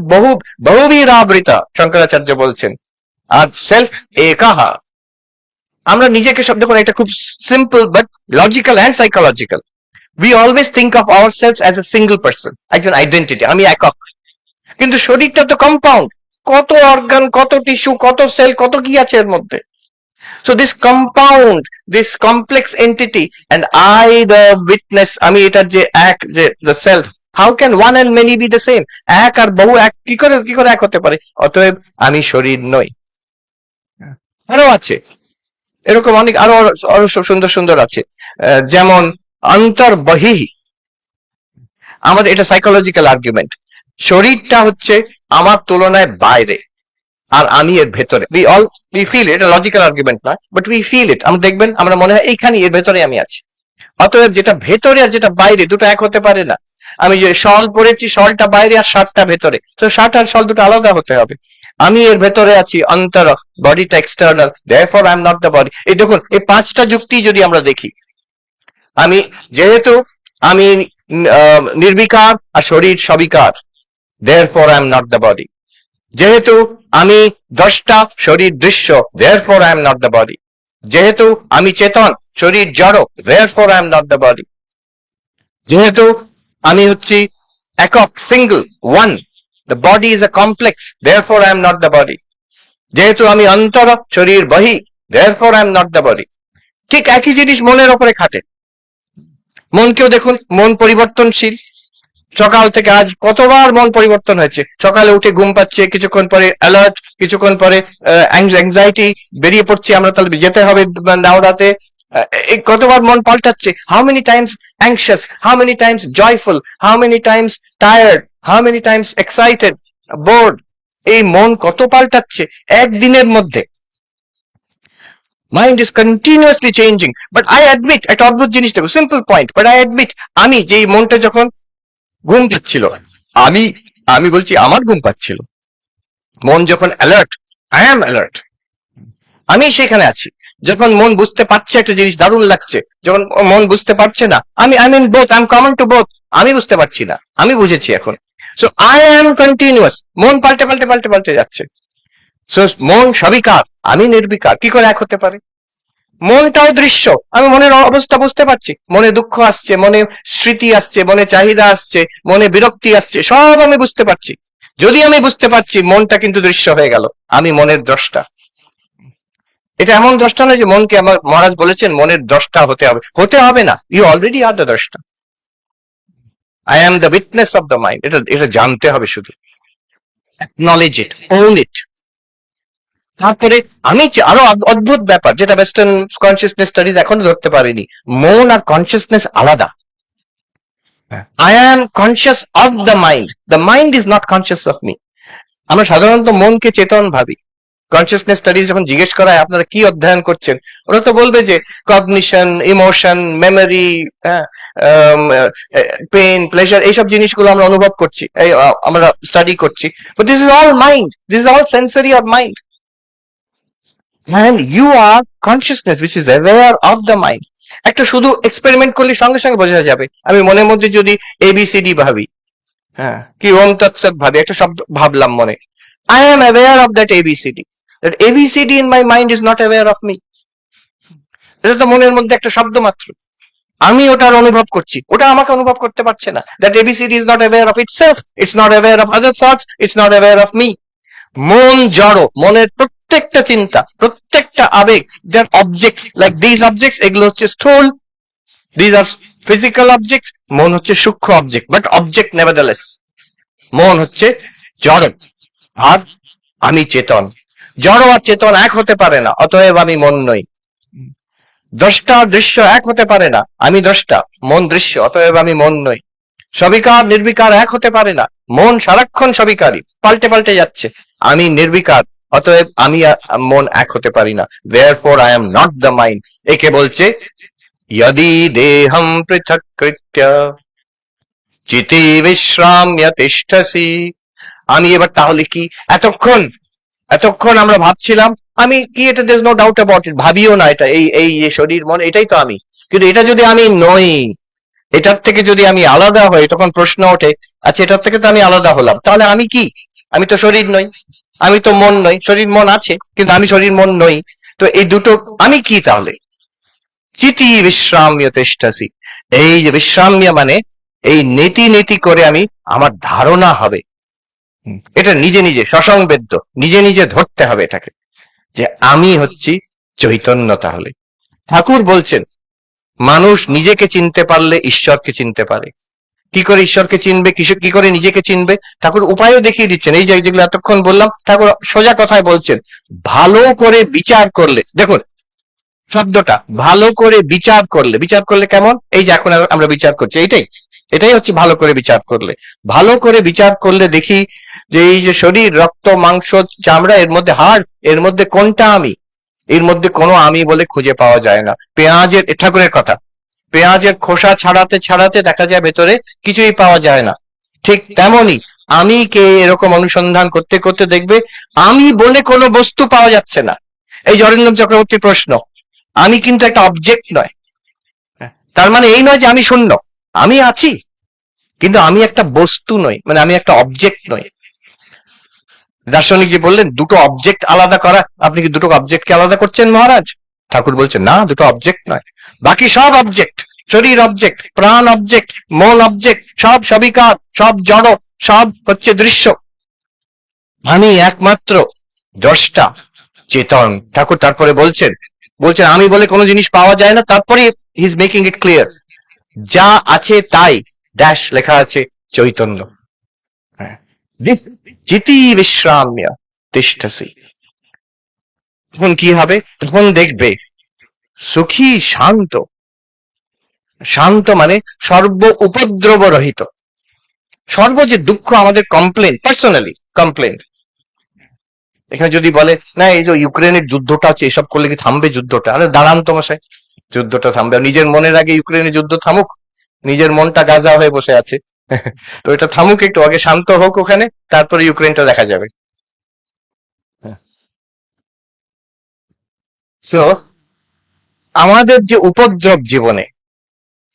বহুবীর আবৃতা, শঙ্করাচার্য বলছেন, আর সেলফ একাহা। আমরা নিজেকে সব দেখুন, এটা খুব simple but logical and psychological. We always think of ourselves as a single person, একজন আইডেন্টিটি, আমি একক। কিন্তু শরীরটা তো কম্পাউন্ড, কত অর্গান, কত টিস্যু, কত সেল, কত কি আছে এর মধ্যে। So this compound, this complex entity, and I the witness, আমি এটার যে এক, যে the self, how can one and many be the same? এক আর বহু এক কি করে এক হতে পারে? অতএব আমি শরীর নই। আরো আছে এরকম অনেক, আরো সুন্দর সুন্দর আছে, যেমন অন্তর্বহিঃ। আমাদের এটা সাইকোলজিক্যাল আর্গুমেন্ট। শরীরটা হচ্ছে আমার তুলনায় বাইরে, আর আমি এর ভেতরে। we feel it, এটা লজিক্যাল আর্গুমেন্ট নয়, বাট we feel it। আমরা দেখবেন, আমরা মনে হয় এইখানে, এর ভেতরে আমি আছি। অতএব যেটা ভেতরে আর যেটা বাইরে দুটো এক হতে পারে না। আমি যে শল পরেছি, শলটা বাইরে আর শার্টটা ভেতরে, তো শার্ট আর শল দুটো আলাদা হতে হবে। আমি এর ভেতরে আছি, অন্তর, বডিটা external, therefore I am not the body। এই দেখুন, এই পাঁচটা যুক্তি যদি আমরা দেখি, যেহেতু আমি নির্বিকার আর শরীর সবিকার, therefore I am not the body। যেহেতু আমি দ্রষ্টা, শরীর দৃশ্য, therefore I am not the body। যেহেতু আমি চেতন, শরীর জড়, therefore I am not the body। যেহেতু আমি হচ্ছি একক, single, one, the body is a complex, therefore I am not the body। যেহেতু আমি অন্তর, শরীর বহি, therefore I am not the body। ঠিক একই জিনিস মনের ওপরে খাটে। মনকেও দেখুন, মন পরিবর্তনশীল। সকাল থেকে আজ কতবার মন পরিবর্তন হয়েছে। সকালে উঠে ঘুম পাচ্ছে, কিছুক্ষণ পরে অ্যালার্ট, কিছুক্ষণ পরে অ্যাংজাইটি, বেরিয়ে পড়ছি আমরা, তাহলে যেতে হবে দাওরাতে। কতবার মন পাল্টাচ্ছে। How many times anxious, how many times joyful, how many times tired, how many times excited, bored. এই মন কত পাল্টাচ্ছে একদিনের মধ্যে। Mind is continuously changing, but I admit, একটা অদ্ভুত জিনিস দেখো, simple point, but I admit, আমি যে মনটা যখন ঘুম পাচ্ছিল, আমি বলছি আমার ঘুম পাচ্ছিল, মন যখন অ্যালার্ট, আই অ্যাম অ্যালার্ট, আমি সেখানে আছি। যখন মন বুঝতে পারছে একটা জিনিস দারুণ লাগছে, যখন মন বুঝতে পারছে না, I mean both, I am common to both. আমি বুঝতে পারছি না, আমি বুঝেছি এখন। সো আই অ্যাম কন্টিনিউয়াস, মন পাল্টে পাল্টে পাল্টে পাল্টে যাচ্ছে। সো মন সবিকার, আমি নির্বিকার। কি করে এক হতে পারে? মনটাও দৃশ্য, আমি মনের অবস্থা বুঝতে পারছি। মনে দুঃখ আসছে, মনে স্মৃতি আসছে, মনে চাহিদা আসছে, মনে বিরক্তি আসছে, সব আমি বুঝতে পারছি। যদি আমি বুঝতে পারছি, মনটা কিন্তু দৃশ্য হয়ে গেল, আমি মনের দ্রষ্টা। এটা এমন দ্রষ্টা নয় যে মনকে আমার মহারাজ বলেছেন মনের দ্রষ্টা হতে হবে না। You already are the drashta. I am the witness of the mind. এটা জানতে হবে শুধু, অ্যাকনলেজ ইট, ওন ইট। তারপরে আমি আরো অদ্ভুত ব্যাপার, যেটা ওয়েস্টার্ন কনসিয়াসনেস স্টাডিজ এখনো ধরতে পারেনি, মন আর কনসিয়াসনেস আলাদা। I am conscious of the mind, the mind is not conscious of me. আমরা সাধারণত মনকে চেতন ভাবি। কনসিয়াসনেস স্টাডিজ যখন জিজ্ঞেস করা হয় আপনারা কি অধ্যয়ন করছেন, ওরা তো বলবে যে cognition, emotion, memory, pain, pleasure, এইসব জিনিসগুলো আমরা অনুভব করছি, আমরা স্টাডি করছি। But this is all mind, this is all sensory of mind. And you are consciousness which is aware of the mind. একটা শুধু এক্সপেরিমেন্ট করলে সঙ্গে সঙ্গে বোঝা যাবে। আমি মনের মধ্যে যদি ABCD ভাবি, হ্যাঁ, কি ওম তৎসৎ ভাবি, একটা শব্দ ভাবলাম মনে, I am aware of that ABCD. That ABCD in my mind is not aware of me. এটা তো মনের মধ্যে একটা শব্দ মাত্র, আমি ওটার অনুভব করছি, ওটা আমাকে অনুভব করতে পারছে না। That ABCD is not aware of itself, it's not aware of other thoughts, it's not aware of me. মন জড়, মনের প্রত্যেকটা চিন্তা, প্রত্যেকটা আবেগ, যার অবজেক্ট, লাইক দিস অবজেক্টস, এগুলো হচ্ছে স্থূল, দিস আর ফিজিক্যাল অবজেক্টস, মন হচ্ছে সূক্ষ্ম অবজেক্ট, বাট অবজেক্ট নেভারথেলেস। মন হচ্ছে জড়, আর আমি চেতন। জড় আর চেতন এক হতে পারে না, অতএব আমি মন নই। দ্রষ্টা আর দৃশ্য এক হতে পারে না, আমি দ্রষ্টা, মন দৃশ্য, অতএব আমি মন নই। সবিকার নির্বিকার এক হতে পারে না, মন সারাক্ষণ সবিকারী, পাল্টে পাল্টে যাচ্ছে, আমি নির্বিকার, অতএব আমি মন এক হতে পারি না। therefore I am not the mind। একে বলছে यदि देहं पृथक्कृत्य চিতি বিশ্রাম্য তিষ্ঠসি। আমি এবার তাহলে কি, এতক্ষণ এতক্ষণ আমরা ভাবছিলাম আমি কি, এটা দের নো ডাউট অ্যাবাউট ইট, ভাবিও না এটা, এই এই যে শরীর মন এটাই তো আমি। কিন্তু এটা যদি আমি নই, এটার থেকে যদি আমি আলাদা হই, তখন প্রশ্ন ওঠে আচ্ছা এটার থেকে তো আমি আলাদা হলাম, তাহলে আমি কি? আমি তো শরীর নই, আমি তো মন নই। শরীর মন আছে কিন্তু আমি শরীর মন নই। তো এই দুটো আমি কি তাহলে? চিতি বিশ্রাম্য তিষ্ঠসি। এই যে বিশ্রাম্য মানে এই নীতি নীতি করে আমি, আমার ধারণা হবে, এটা নিজে নিজে সসংবেদ্য, নিজে নিজে ধরতে হবে এটাকে, যে আমি হচ্ছি চৈতন্য। তাহলে ঠাকুর বলছেন মানুষ নিজেকে চিনতে পারলে ঈশ্বরকে চিনতে পারে। কি করে ঈশ্বরকে চিনবে, কি করে নিজেকে চিনবে? ঠাকুর উপায়ও দেখিয়ে দিচ্ছেন। এই যে যেগুলো এতক্ষণ বললাম, ঠাকুর সোজা কথায় বলছেন, ভালো করে বিচার করলে। দেখুন শব্দটা, ভালো করে বিচার করলে। বিচার করলে কেমন? এই যে এখন আমরা বিচার করছি, এইটাই এটাই হচ্ছে ভালো করে বিচার করলে। ভালো করে বিচার করলে দেখি যে এই যে শরীর, রক্ত, মাংস, চামড়া, এর মধ্যে হাড়, এর মধ্যে কোনটা আমি? এর মধ্যে কোনো আমি বলে খুঁজে পাওয়া যায় না। পেঁয়াজের, ঠাকুরের কথা, পেঁয়াজের খোসা ছাড়াতে ছাড়াতে দেখা যায় ভেতরে কিছুই পাওয়া যায় না। ঠিক তেমনই আমি কে, এরকম অনুসন্ধান করতে করতে দেখবে আমি বলে কোনো বস্তু পাওয়া যাচ্ছে না। এই যে অরিন্দম চক্রবর্তীর প্রশ্ন, আমি কিন্তু একটা অবজেক্ট নয়। তার মানে এই নয় যে আমি শূন্য, আমি আছি কিন্তু আমি একটা বস্তু নই, মানে আমি একটা অবজেক্ট নই। দার্শনিক যে বললেন দুটো অবজেক্ট আলাদা করা, আপনি কি দুটো অবজেক্টকে আলাদা করছেন মহারাজ? ঠাকুর বলছেন না, দুটো অবজেক্ট নয়, বাকি সব অবজেক্ট। শরীর অবজেক্ট, প্রাণ অবজেক্ট, মন অবজেক্ট, সব সবিকার, সব জড়, সব হচ্ছে দৃশ্য। আমি একমাত্র দ্রষ্টা, চেতন। ঠাকুর তারপরে বলছেন আমি বলে কোনো জিনিস পাওয়া যায় না। তারপরে he is making it clear, যা আছে তাই ড্যাশ লেখা আছে চৈতন্য। চিতি বিশ্রাম্য তিষ্ঠসি। তখন কি হবে? তখন দেখবে সুখী, শান্ত। শান্ত মানে সর্ব উপদ্রব রহিত। সর্ব যে দুঃখ আমাদের কমপ্লেন, পার্সোনালি কমপ্লেন, এখানে যদি বলে না এই যে ইউক্রেনের যুদ্ধটা আছে, এসব করলে কি থামবে যুদ্ধটা? আরে দাঁড়ান তো মশাই, যুদ্ধটা থামবে নিজের মনের আগে। ইউক্রেনের যুদ্ধ থামুক, নিজের মনটা গাজা হয়ে বসে আছে তো এটা থামুক একটু, আগে শান্ত হোক ওখানে, তারপরে ইউক্রেনটা দেখা যাবে। তো আমাদের যে উপদ্রব জীবনে,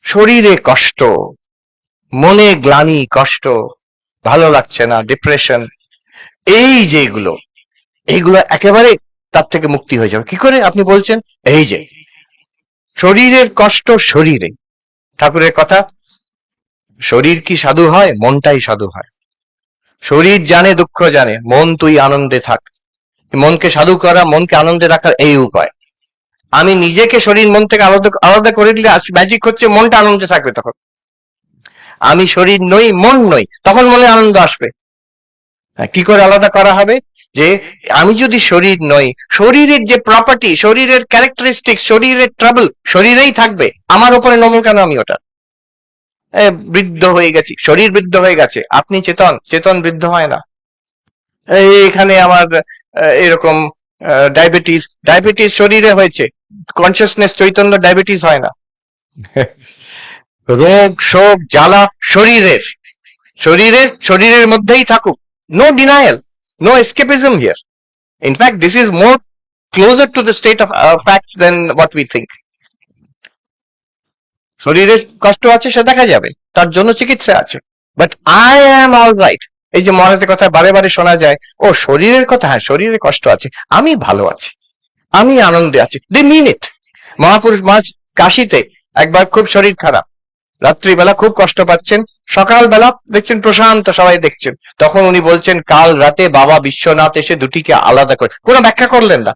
শরীরে কষ্ট, মনে গ্লানি, কষ্ট, ভালো লাগছে না, ডিপ্রেশন, এই যেগুলো, এইগুলো একেবারে তার থেকে মুক্তি হয়ে যাবে। কি করে আপনি বলছেন? এই যে শরীরের কষ্ট শরীরে, ঠাকুরের কথা, শরীর কি সাধু হয়? মনটাই সাধু হয়। শরীর জানে, দুঃখ জানে, মন তুই আনন্দে থাক। মনকে সাধু করা, মনকে আনন্দে রাখার এই উপায়। আমি নিজেকে শরীর মন থেকে আলাদা আলাদা করে দিলে ম্যাজিক হচ্ছে মনটা আনন্দে থাকবে। তখন আমি শরীর নই, মন নই, তখন মনে আনন্দ আসবে। কি করে আলাদা করা হবে? যে আমি যদি শরীর নই, শরীরের যে প্রপার্টি, শরীরের ক্যারেক্টারিস্টিক, শরীরের ট্রাবল শরীরেই থাকবে, আমার উপরে নমল কেন আমি ওটা? বৃদ্ধ হয়ে গেছি, শরীর বৃদ্ধ হয়ে গেছে, আপনি চেতন, চেতন বৃদ্ধ হয় না। এখানে আমার এরকম ডায়াবেটিস, ডায়াবেটিস শরীরে হয়েছে, কনসিয়াসনেস চৈতন্য ডায়াবেটিস হয় না। রোগ শোক জ্বালা শরীরের, শরীরের শরীরের মধ্যেই থাকুক, no denial, no escapism here. In fact, this is more closer to the state of facts than what we think. শরীরে কষ্ট আছে সে দেখা যাবে, তার জন্য চিকিৎসা আছে, but I am all right. এই যে মহারাজের কথা বারে বারে শোনা যায়, ও শরীরের কথা, হ্যাঁ শরীরে কষ্ট আছে, আমি ভালো আছি, আমি আনন্দে আছি, দে মিন ইট। মহাপুরুষ মহারাজ কাশিতে একবার খুব শরীর খারাপ, রাত্রিবেলা খুব কষ্ট পাচ্ছেন, সকালবেলা দেখছেন প্রশান্ত, সবাই দেখছেন, তখন উনি বলছেন কাল রাতে বাবা বিশ্বনাথ এসে দুটিকে আলাদা করে, কোনো ব্যাখ্যা করলেন না,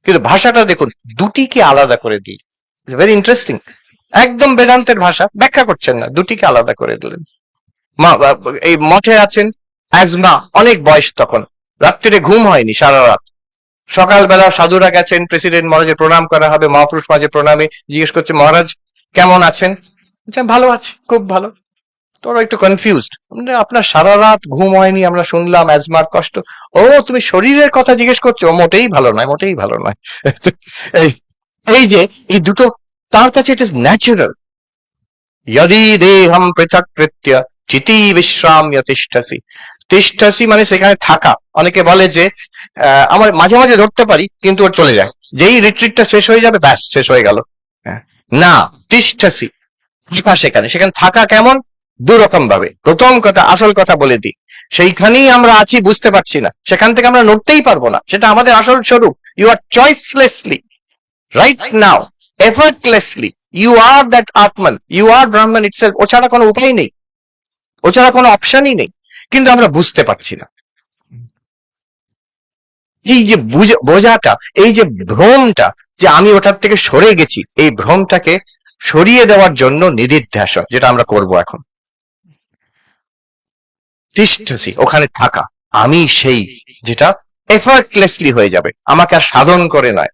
কিন্তু ভাষাটা দেখুন, দুটিকে আলাদা করে দিই, ইটস ভেরি ইন্টারেস্টিং। একদম বেদান্তের ভাষা, ব্যাখ্যা করছেন না, দুটিকে আলাদা করে দিলেন। এই মঠে আছেন, অ্যাজমা, অনেক বয়স তখন, রাত্রিরে ঘুম হয়নি সারা রাত, সকালবেলা সাধুরা গেছেন, প্রেসিডেন্ট মহারাজের প্রণাম করা হবে, মহাপুরুষ মহারাজের প্রণামে জিজ্ঞেস করছে মহারাজ কেমন আছেন? ভালো আছি, খুব ভালো। তোরা একটু কনফিউজড, আপনার সারা রাত ঘুম হয়নি আমরা শুনলাম, অ্যাজমার কষ্ট। ও তুমি শরীরের কথা জিজ্ঞেস করছো, ও মোটেই ভালো নয়, মোটেই ভালো নয়। এই এই যে এই দুটো তার কাছে ইট ইজ ন্যাচারাল। यदि দেহম পৃথক কৃত্য চিতি বিশ্রাম্য তিষ্ঠসি। তিষ্ঠসি মানে সেখানে থাকা। অনেকে বলে যে আমার মাঝে মাঝে ধরতে পারি কিন্তু ওর চলে যায়, যেই রিট্রিটটা শেষ হয়ে যাবে ব্যাস শেষ হয়ে গেল। না, তিষ্ঠসি থাকা, সেখানে সেখানে থাকা কেমন? দুরকম ভাবে। প্রথম কথা, আসল কথা বলে দিই, সেইখানেই আমরা আছি বুঝতে পারছি না, সেখান থেকে আমরা নড়তেই পারবো না, সেটা আমাদের আসল স্বরূপ। You are choicelessly right now, effortlessly, you are that Atman, you are Brahman itself. ও ছাড়া কোনো উপায় নেই, ও ছাড়া কোনো অপশনই নেই, কিন্তু আমরা বুঝতে পারছি না। এই যে বোঝাটা, এই যে ভ্রমটা, যে আমি ওটার থেকে সরে গেছি, এই ভ্রমটাকে সরিয়ে দেওয়ার জন্য নিদিধ্যাসন, যেটা আমরা করব এখন। তিষ্ঠসি, ওখানে থাকা, আমি সেই, যেটা এফার্টলেসলি হয়ে যাবে, আমাকে আর সাধন করে নয়।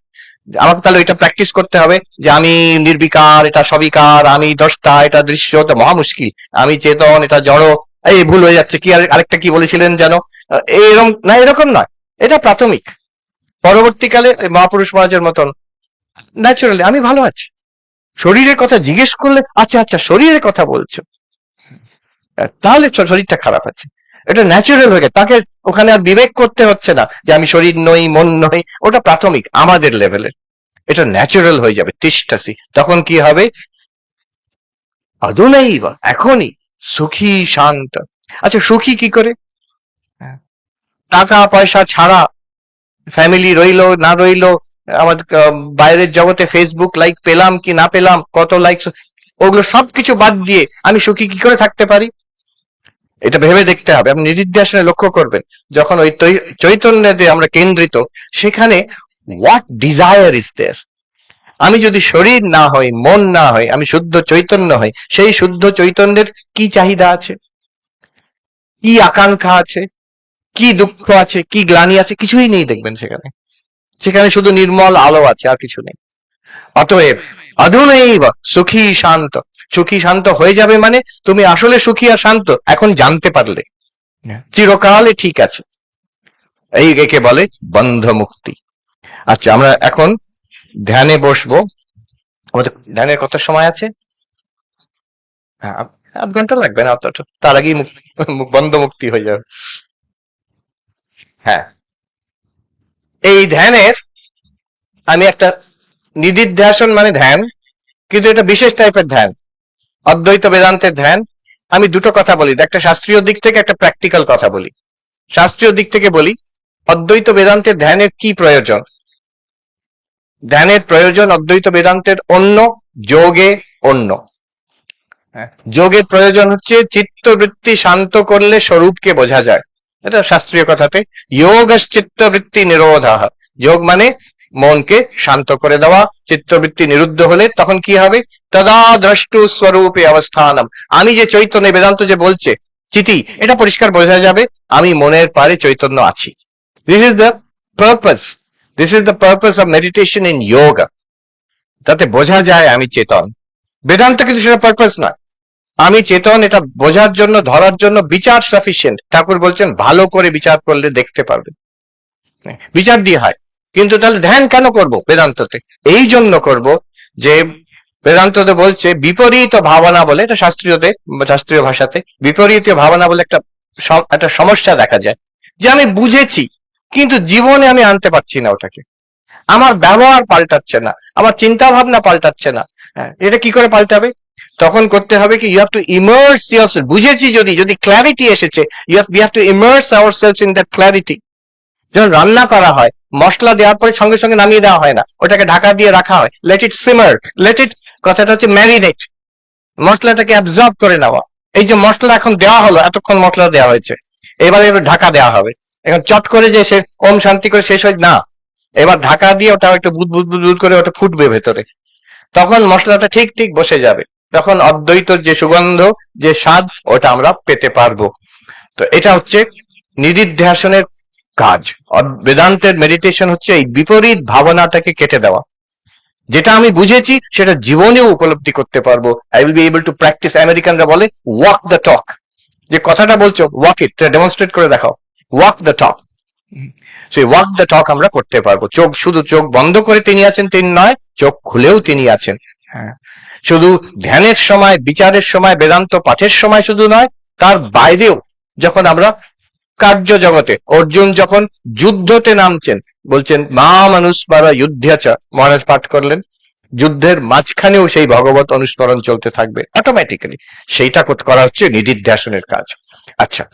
আমাকে তাহলে এটা প্র্যাকটিস করতে হবে যে আমি নির্বিকার, এটা সবিকার, আমি দ্রষ্টা, এটা দৃশ্য, তো মহা মুশকিল। আমি চেতন, এটা জড়, এই ভুল হয়ে যাচ্ছে। কি আরেকটা কি বলেছিলেন যেন, এরকম না, এরকম নয়, এটা প্রাথমিক। পরবর্তীকালে মহাপুরুষ মহারাজের মতন ন্যাচুরালি আমি ভালো আছি। শরীরের কথা জিজ্ঞেস করলে আচ্ছা আচ্ছা শরীরের কথা বলছো, তাহলে শরীরটা খারাপ আছে, এটা ন্যাচারাল হয়ে গেছে। তাকে ওখানে আর বিবেক করতে হচ্ছে না যে আমি শরীর নই, মন নই, ওটা প্রাথমিক আমাদের লেভেলের, এটা ন্যাচারাল হয়ে যাবে। তিষ্ঠসি, তখন কি হবে? অধুনৈব, এখনই সুখী শান্ত। আচ্ছা সুখী কি করে? টাকা পয়সা ছাড়া, ফ্যামিলি রইলো না রইলো, আমাদের বাইরের জগতে ফেসবুক লাইক পেলাম কি না পেলাম, কত লাইক, ওগুলো সবকিছু বাদ দিয়ে আমি সুখী কি করে থাকতে পারি? এটা ভেবে দেখতে হবে। আপনি নিদিধ্যাসনে লক্ষ্য করবেন, যখন ওই চৈতন্যে আমরা কেন্দ্রিত, সেখানে হোয়াট ডিজায়ার ইজ দেয়ার। আমি যদি শরীর না হই, মন না হই, আমি শুদ্ধ চৈতন্য হই, সেই শুদ্ধ চৈতন্যের কি চাহিদা আছে, কি আকাঙ্ক্ষা আছে, কি দুঃখ আছে, কি গ্লানি আছে, কিছুই নেই দেখবেন সেখানে। সেখানে শুধু নির্মল আলো আছে, আর কিছু নেই। অতএব অধুনৈব সুখী শান্ত। সুখী শান্ত হয়ে যাবে মানে তুমি আসলে সুখী আর শান্ত এখন জানতে পারলে, চিরকালে ঠিক আছে। এই একে বলে বন্ধ মুক্তি। আচ্ছা আমরা এখন ধ্যানে বসবো। আমাদের ধ্যানের কত সময় আছে? হ্যাঁ, আধ ঘন্টা লাগবে না, অত তার আগেই বন্ধ মুক্তি হয়ে যাবে। হ্যাঁ, এই ধ্যানের আমি একটা নিদিধ্যাসন মানে ধ্যান, কিন্তু এটা বিশেষ টাইপের ধ্যান, অদ্বৈত বেদান্তের ধ্যান। আমি দুটো কথা বলি, একটা শাস্ত্রীয় দিক থেকে, একটা প্র্যাকটিক্যাল কথা বলি। শাস্ত্রীয় দিক থেকে বলি, অদ্বৈত বেদান্তের ধ্যানের কি প্রয়োজন? ধ্যানের প্রয়োজন অদ্বৈত বেদান্তের অন্য, যোগে অন্য। যোগের প্রয়োজন হচ্ছে চিত্তবৃত্তি শান্ত করলে স্বরূপকে বোঝা যায়, এটা শাস্ত্রীয় কথাতে। যোগ চিত্তবৃত্তি নিরোধা, যোগ মানে মনকে শান্ত করে দেওয়া। চিত্তবৃত্তি নিরুদ্ধ হলে তখন কি হবে? তদা দ্রষ্টু স্বরূপে অবস্থানম, আমি যে চৈতন্য, বেদান্ত যে বলছে চিতি, এটা পরিষ্কার বোঝা যাবে আমি মনের পারে চৈতন্য আছি। This is the purpose, this is the purpose of meditation in yoga, তাতে বোঝা যায় আমি চেতন। বেদান্ত কিন্তু সেটা পারপাস না। আমি চেতন এটা বোঝার জন্য, ধরার জন্য বিচার সাফিসিয়েন্ট। ঠাকুর বলছেন ভালো করে বিচার করলে দেখতে পারবে, বিচার দিয়ে হয়। কিন্তু তাহলে ধ্যান কেন করব বেদান্ততে? এই জন্য করব যে বেদান্ততে বলছে বিপরীত ভাবনা বলে, এটা শাস্ত্রীয়তে, শাস্ত্রীয় ভাষাতে বিপরীত ভাবনা বলে একটা সমস্যা দেখা যায়, যে আমি বুঝেছি কিন্তু জীবনে আমি আনতে পারছি না ওটাকে, আমার ব্যবহার পাল্টাচ্ছে না, আমার চিন্তা ভাবনা পাল্টাচ্ছে না। এটা কি করে পাল্টাবে? তখন করতে হবে কি, you have to immerse yourself. বুঝেছি যদি ক্ল্যারিটি এসেছে, we have to immerse ourselves in that clarity. যখন রান্না করা হয়, মশলা দেওয়ার পরে সঙ্গে সঙ্গে নামিয়ে দেওয়া হয় না, ওটাকে ঢাকা দিয়ে রাখা হয়, লেট ইট সিমার, লেট ইট, কথাটা হচ্ছে ম্যারিনেট, মশলাটাকে অ্যাবজর্ব করে নেওয়া। এই যে মশলা এখন দেওয়া হলো, এতক্ষণ মশলা দেওয়া হয়েছে, এবারে ঢাকা দেওয়া হবে। এখন চট করে যে সে ওম শান্তি করে শেষ হয় না, এবার ঢাকা দিয়ে ওটা একটু বুদ বুদ বুদ করে ওটা ফুটবে ভেতরে, তখন মশলাটা ঠিক ঠিক বসে যাবে, তখন অদ্বৈত যে সুগন্ধ, যে স্বাদ, ওটা আমরা পেতে পারবো। তো এটা হচ্ছে নিদিধ্যাসনের কাজ। বেদান্তের মেডিটেশন হচ্ছে এই বিপরীত ভাবনাটাকে কেটে দেওয়া, যেটা আমি বুঝেছি সেটা জীবনেও উপলব্ধি করতে পারবো। I will be able to practice. আমেরিকানরা বলে ওয়াক দ্য টক, যে কথাটা বলছো ওয়াক ইট, ডেমনস্ট্রেট করে দেখাও, ওয়াক দ্য টক। সেই ওয়াক দ্য টক আমরা করতে পারবো। শুধু চোখ বন্ধ করে তিনি আছেন তিনি নয়, চোখ খুলেও তিনি আছেন। হ্যাঁ, শুধু ধ্যানের সময়, বিচারের সময়, বেদান্ত পাঠের সময় শুধু নয়, তার বাইরেও যখন আমরা কার্য জগতে, অর্জুন যখন যুদ্ধতে নামছেন, বলছেন মা মানুষ পারা যুদ্ধাচা, মহারাজ পাঠ করলেন, যুদ্ধের মাঝখানেও সেই ভগবত অনুস্মরণ চলতে থাকবে অটোমেটিক্যালি। সেইটা করা হচ্ছে নিধিধ্যাসনের কাজ। আচ্ছা,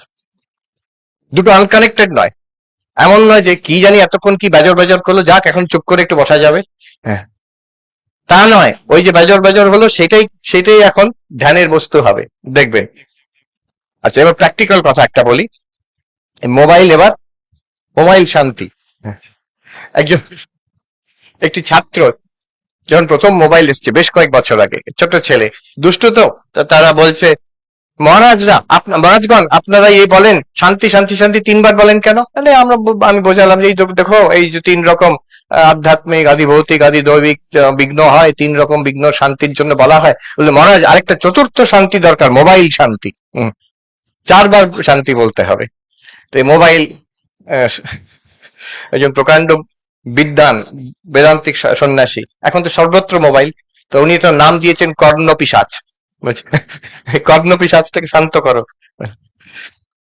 দুটো আনকানেক্টেড নয়। এমন নয় যে কি জানি এতক্ষণ কি বেজর বেজর করলো, যাক এখন চুপ করে একটু বসা যাবে, হ্যাঁ, তা নয়। ওই যে বেজর বেজর হলো সেটাই সেটাই এখন ধ্যানের বস্তু হবে, দেখবেন। আচ্ছা, এবার প্র্যাকটিক্যাল কথা একটা বলি। মোবাইল, এবার মোবাইল শান্তি। একজন একটি ছাত্র যখন প্রথম মোবাইল এসছে বেশ কয়েক বছর আগে, ছোট ছেলে, দুষ্টু তো, তারা বলছে মহারাজরা, মহারাজগণ আপনারা এই বলেন শান্তি শান্তি শান্তি তিনবার বলেন কেন? আমি বোঝালাম যে এই দেখো, এই যে তিন রকম আধ্যাত্মিক, আদি ভৌতিক, আদি দৈবিক বিঘ্ন হয়, তিন রকম বিঘ্ন শান্তির জন্য বলা হয়। বললে মহারাজ আরেকটা চতুর্থ শান্তি দরকার, মোবাইল শান্তি। চারবার শান্তি বলতে হবে। তো এই মোবাইল, একজন প্রকাণ্ড বিদ্বান বেদান্তিক সন্ন্যাসী, এখন তো সর্বত্র মোবাইল, তো উনি তো নাম দিয়েছেন কর্ণপিশাচ। কর্ণপিশাচটাকে শান্ত করো।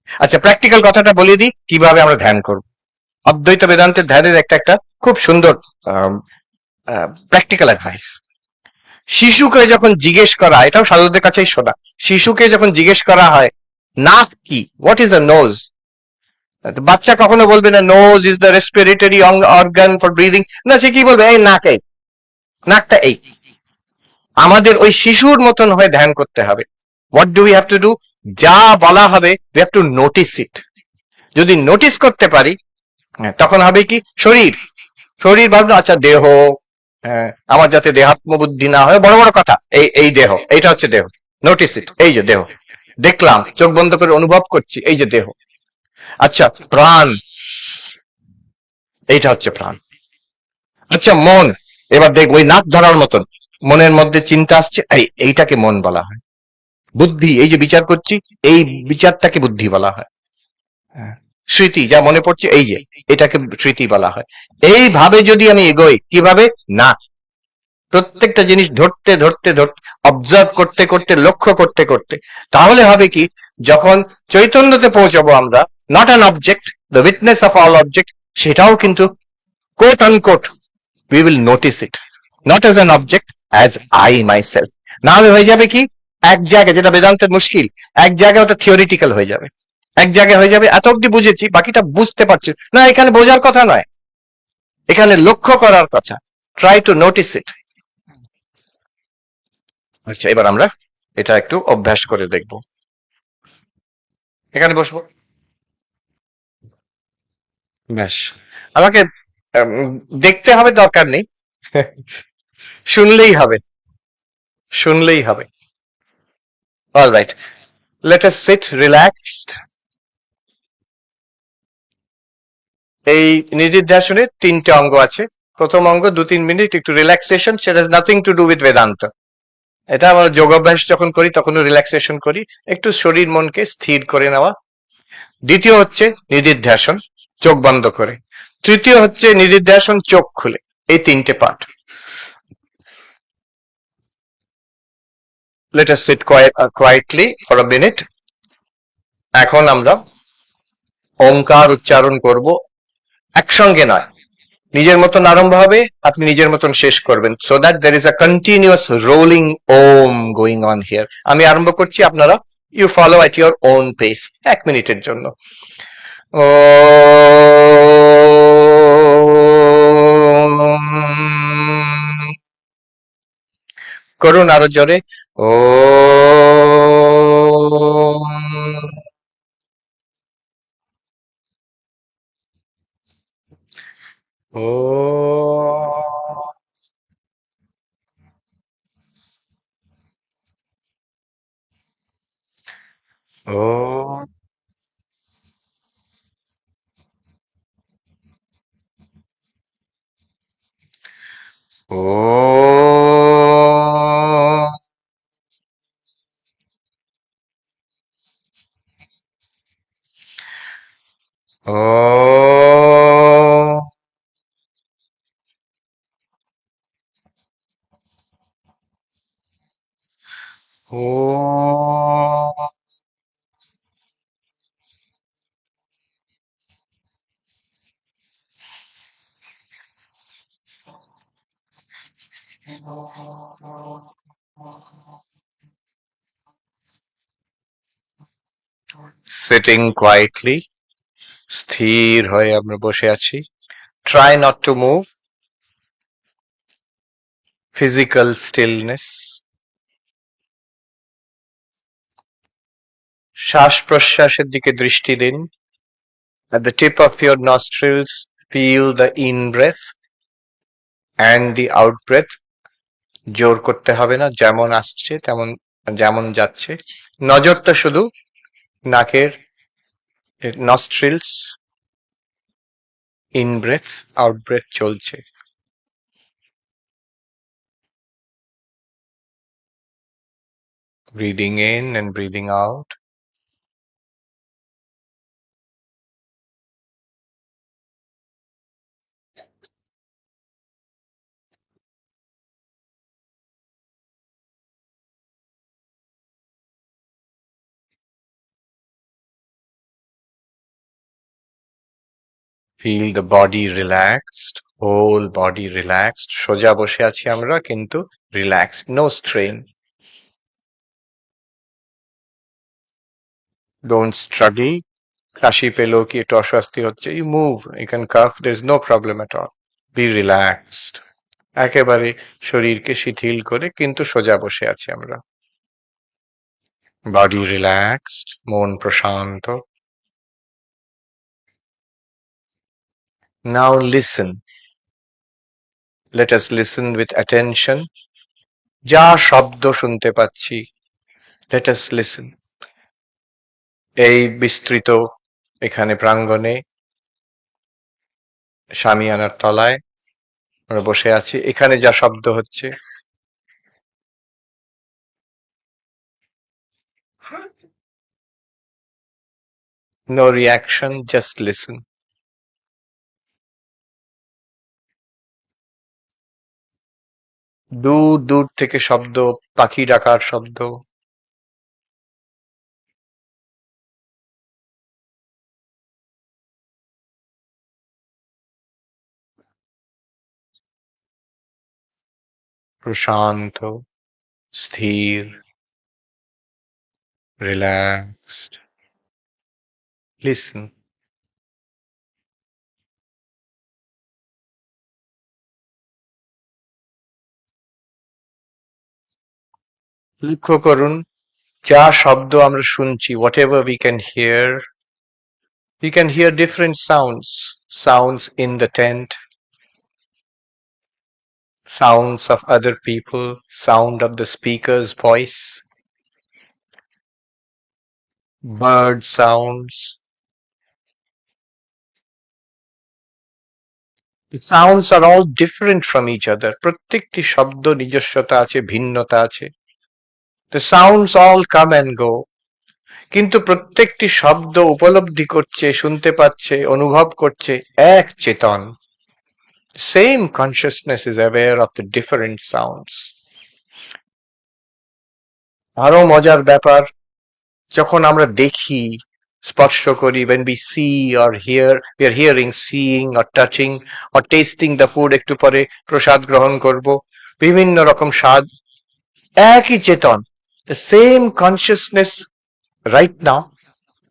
আচ্ছা, প্র্যাকটিক্যাল কথাটা বলে দিই কিভাবে আমরা ধ্যান করব। অদ্বৈত বেদান্তের ধ্যানের একটা একটা খুব সুন্দর প্র্যাকটিক্যাল অ্যাডভাইস। শিশুকে যখন জিজ্ঞেস করা, এটাও সাধুদের কাছেই শোনা, শিশুকে যখন জিজ্ঞেস করা হয় নাক কি, হোয়াট ইজ আ নোজ, বাচ্চা কখনো বলবে না nose is the respiratory organ for breathing, না, সে কি বলবে, এই নাক, এই নাকটা এই। আমাদের ওই শিশুর মতন হয়ে ধ্যান করতে হবে। What do we have to do? যা বলা হবে উই হ্যাভ টু নোটিস ইট। যদি নোটিস করতে পারি, তখন হবে কি, শরীর শরীর ভাবনা, আচ্ছা দেহ, আমার যাতে দেহাত্ম বুদ্ধি না হয় বড় বড় কথা, এই এই দেহ, এইটা হচ্ছে দেহ, নোটিস ইট, এই যে দেহ, দেখলাম, চোখ বন্ধ করে অনুভব করছি, এই যে দেহ। আচ্ছা, প্রাণ, এইটা হচ্ছে প্রাণ। আচ্ছা, মন, এবার দেখ ওই নাক ধরার মতন মনের মধ্যে চিন্তা আসছে, এইটাকে মন বলা হয়। বুদ্ধি, এই যে বিচার করছি, এই বিচারটাকে বুদ্ধি বলা হয়। স্মৃতি, যা মনে পড়ছে, এই যে এটাকে স্মৃতি বলা হয়। এইভাবে যদি আমি এগোই, কিভাবে না, প্রত্যেকটা জিনিস ধরতে ধরতে ধরতে, অবজার্ভ করতে করতে, লক্ষ্য করতে করতে, তাহলে হবে কি, যখন চৈতন্যতে পৌঁছাবো আমরা, not an object, the witness of all object, সেটাও কিন্তু coat unquote we will notice it not as an object, as I myself. না হলে হয়ে যাবে কি, এক জায়গায়, যেটা বেদান্তের মুশকিল, এক জায়গায় ওটা থিওরিটিক্যাল হয়ে যাবে, এক জায়গায় হয়ে যাবে এত অব্দি বুঝেছি, বাকিটা বুঝতে পারছি না। এখানে বোঝার কথা নয়, এখানে লক্ষ্য করার কথা, ট্রাই টু নোটিস ইট। আচ্ছা, এবার আমরা এটা একটু অভ্যাস করে দেখব। এখানে বসবো, ব্যাস, আমাকে দেখতে হবে দরকার নেই, শুনলেই হবে, শুনলেই হবে। All right, let us sit relaxed. এই নিধিধ্যাসনের তিনটে অঙ্গ আছে। প্রথম অঙ্গ 2-3 মিনিট একটু রিল্যাক্সেশন, সেটা nothing to do with Vedanta. এটা আমরা যোগাভ্যাস যখন করি তখনও রিল্যাক্সেশন করি, একটু শরীর মনকে স্থির করে নেওয়া। দ্বিতীয় হচ্ছে নিধিধ্যাসন, চোখ বন্ধ করে। তৃতীয় হচ্ছে নিধিধ্যাসন চোখ খুলে। এই তিনটে part. Let us sit quietly for a minute. এখন আমরা ওঙ্কার উচ্চারণ করব, একসঙ্গে নয়, নিজের মতন আরম্ভ হবে, আপনি নিজের মতন শেষ করবেন, so that there is a continuous rolling Om going on here. আমি আরম্ভ করছি, আপনারা you follow at your own pace, 1 মিনিটের জন্য। ও করুন আরো জোরে, ও ও ও ও ॐ Sitting quietly, স্থির হয়ে আমরা বসে আছি. Try not to move. Physical stillness. শ্বাস প্রশ্বাসের দিকে দৃষ্টি দিন. At the tip of your nostrils, feel the in breath and the out breath. জোর করতে হবে না, যেমন আসছে তেমন, যেমন যাচ্ছে. নজরটা শুধু নাকের nostrils, in breath, out breath চলছে. Breathing in and breathing out. Feel the body relaxed, whole body relaxed. সোজা বসে আছি আমরা, কিন্তু relaxed, no strain. Don't struggle. কাশি পেলেও কি একটু অস্বস্তি হচ্ছে, you move, you can cough, there's no problem at all. Be relaxed. একেবারে শরীরকে শিথিল করে কিন্তু সোজা বসে আছি আমরা. Body relaxed, মন প্রশান্ত. Now listen. Let us listen with attention. যা শব্দ শুনতে পাচ্ছি, let us listen. এই বিস্তৃত এখানে প্রাঙ্গণে শামিয়ানার তলায় আমরা বসে আছি, এখানে যা শব্দ হচ্ছে, no reaction, just listen. দূর দূর থেকে শব্দ, পাখি ডাকার শব্দ, প্রশান্ত, স্থির, রিল্যাক্সড. লিসন. লক্ষ্য করুন, যা শব্দ আমরা শুনছি, whatever we can hear different sounds in the tent, sounds of other people, sound of the speaker's voice, bird sounds. The sounds are all different from each other. প্রত্যেকটি শব্দ নিজস্বতা আছে, ভিন্নতা আছে. The sounds all come and go. কিন্তু প্রত্যেকটি শব্দ উপলব্ধি করছে, শুনতে পাচ্ছে, অনুভব করছে এক চেতন. Same consciousness is aware of the different sounds. আরো মজার ব্যাপার, যখন আমরা দেখি, স্পর্শ করি, when we see or hear, we are hearing, seeing or touching or tasting the food, একটু পরে প্রসাদ গ্রহণ করব, বিভিন্ন রকম স্বাদ, একই চেতন. The same consciousness right now,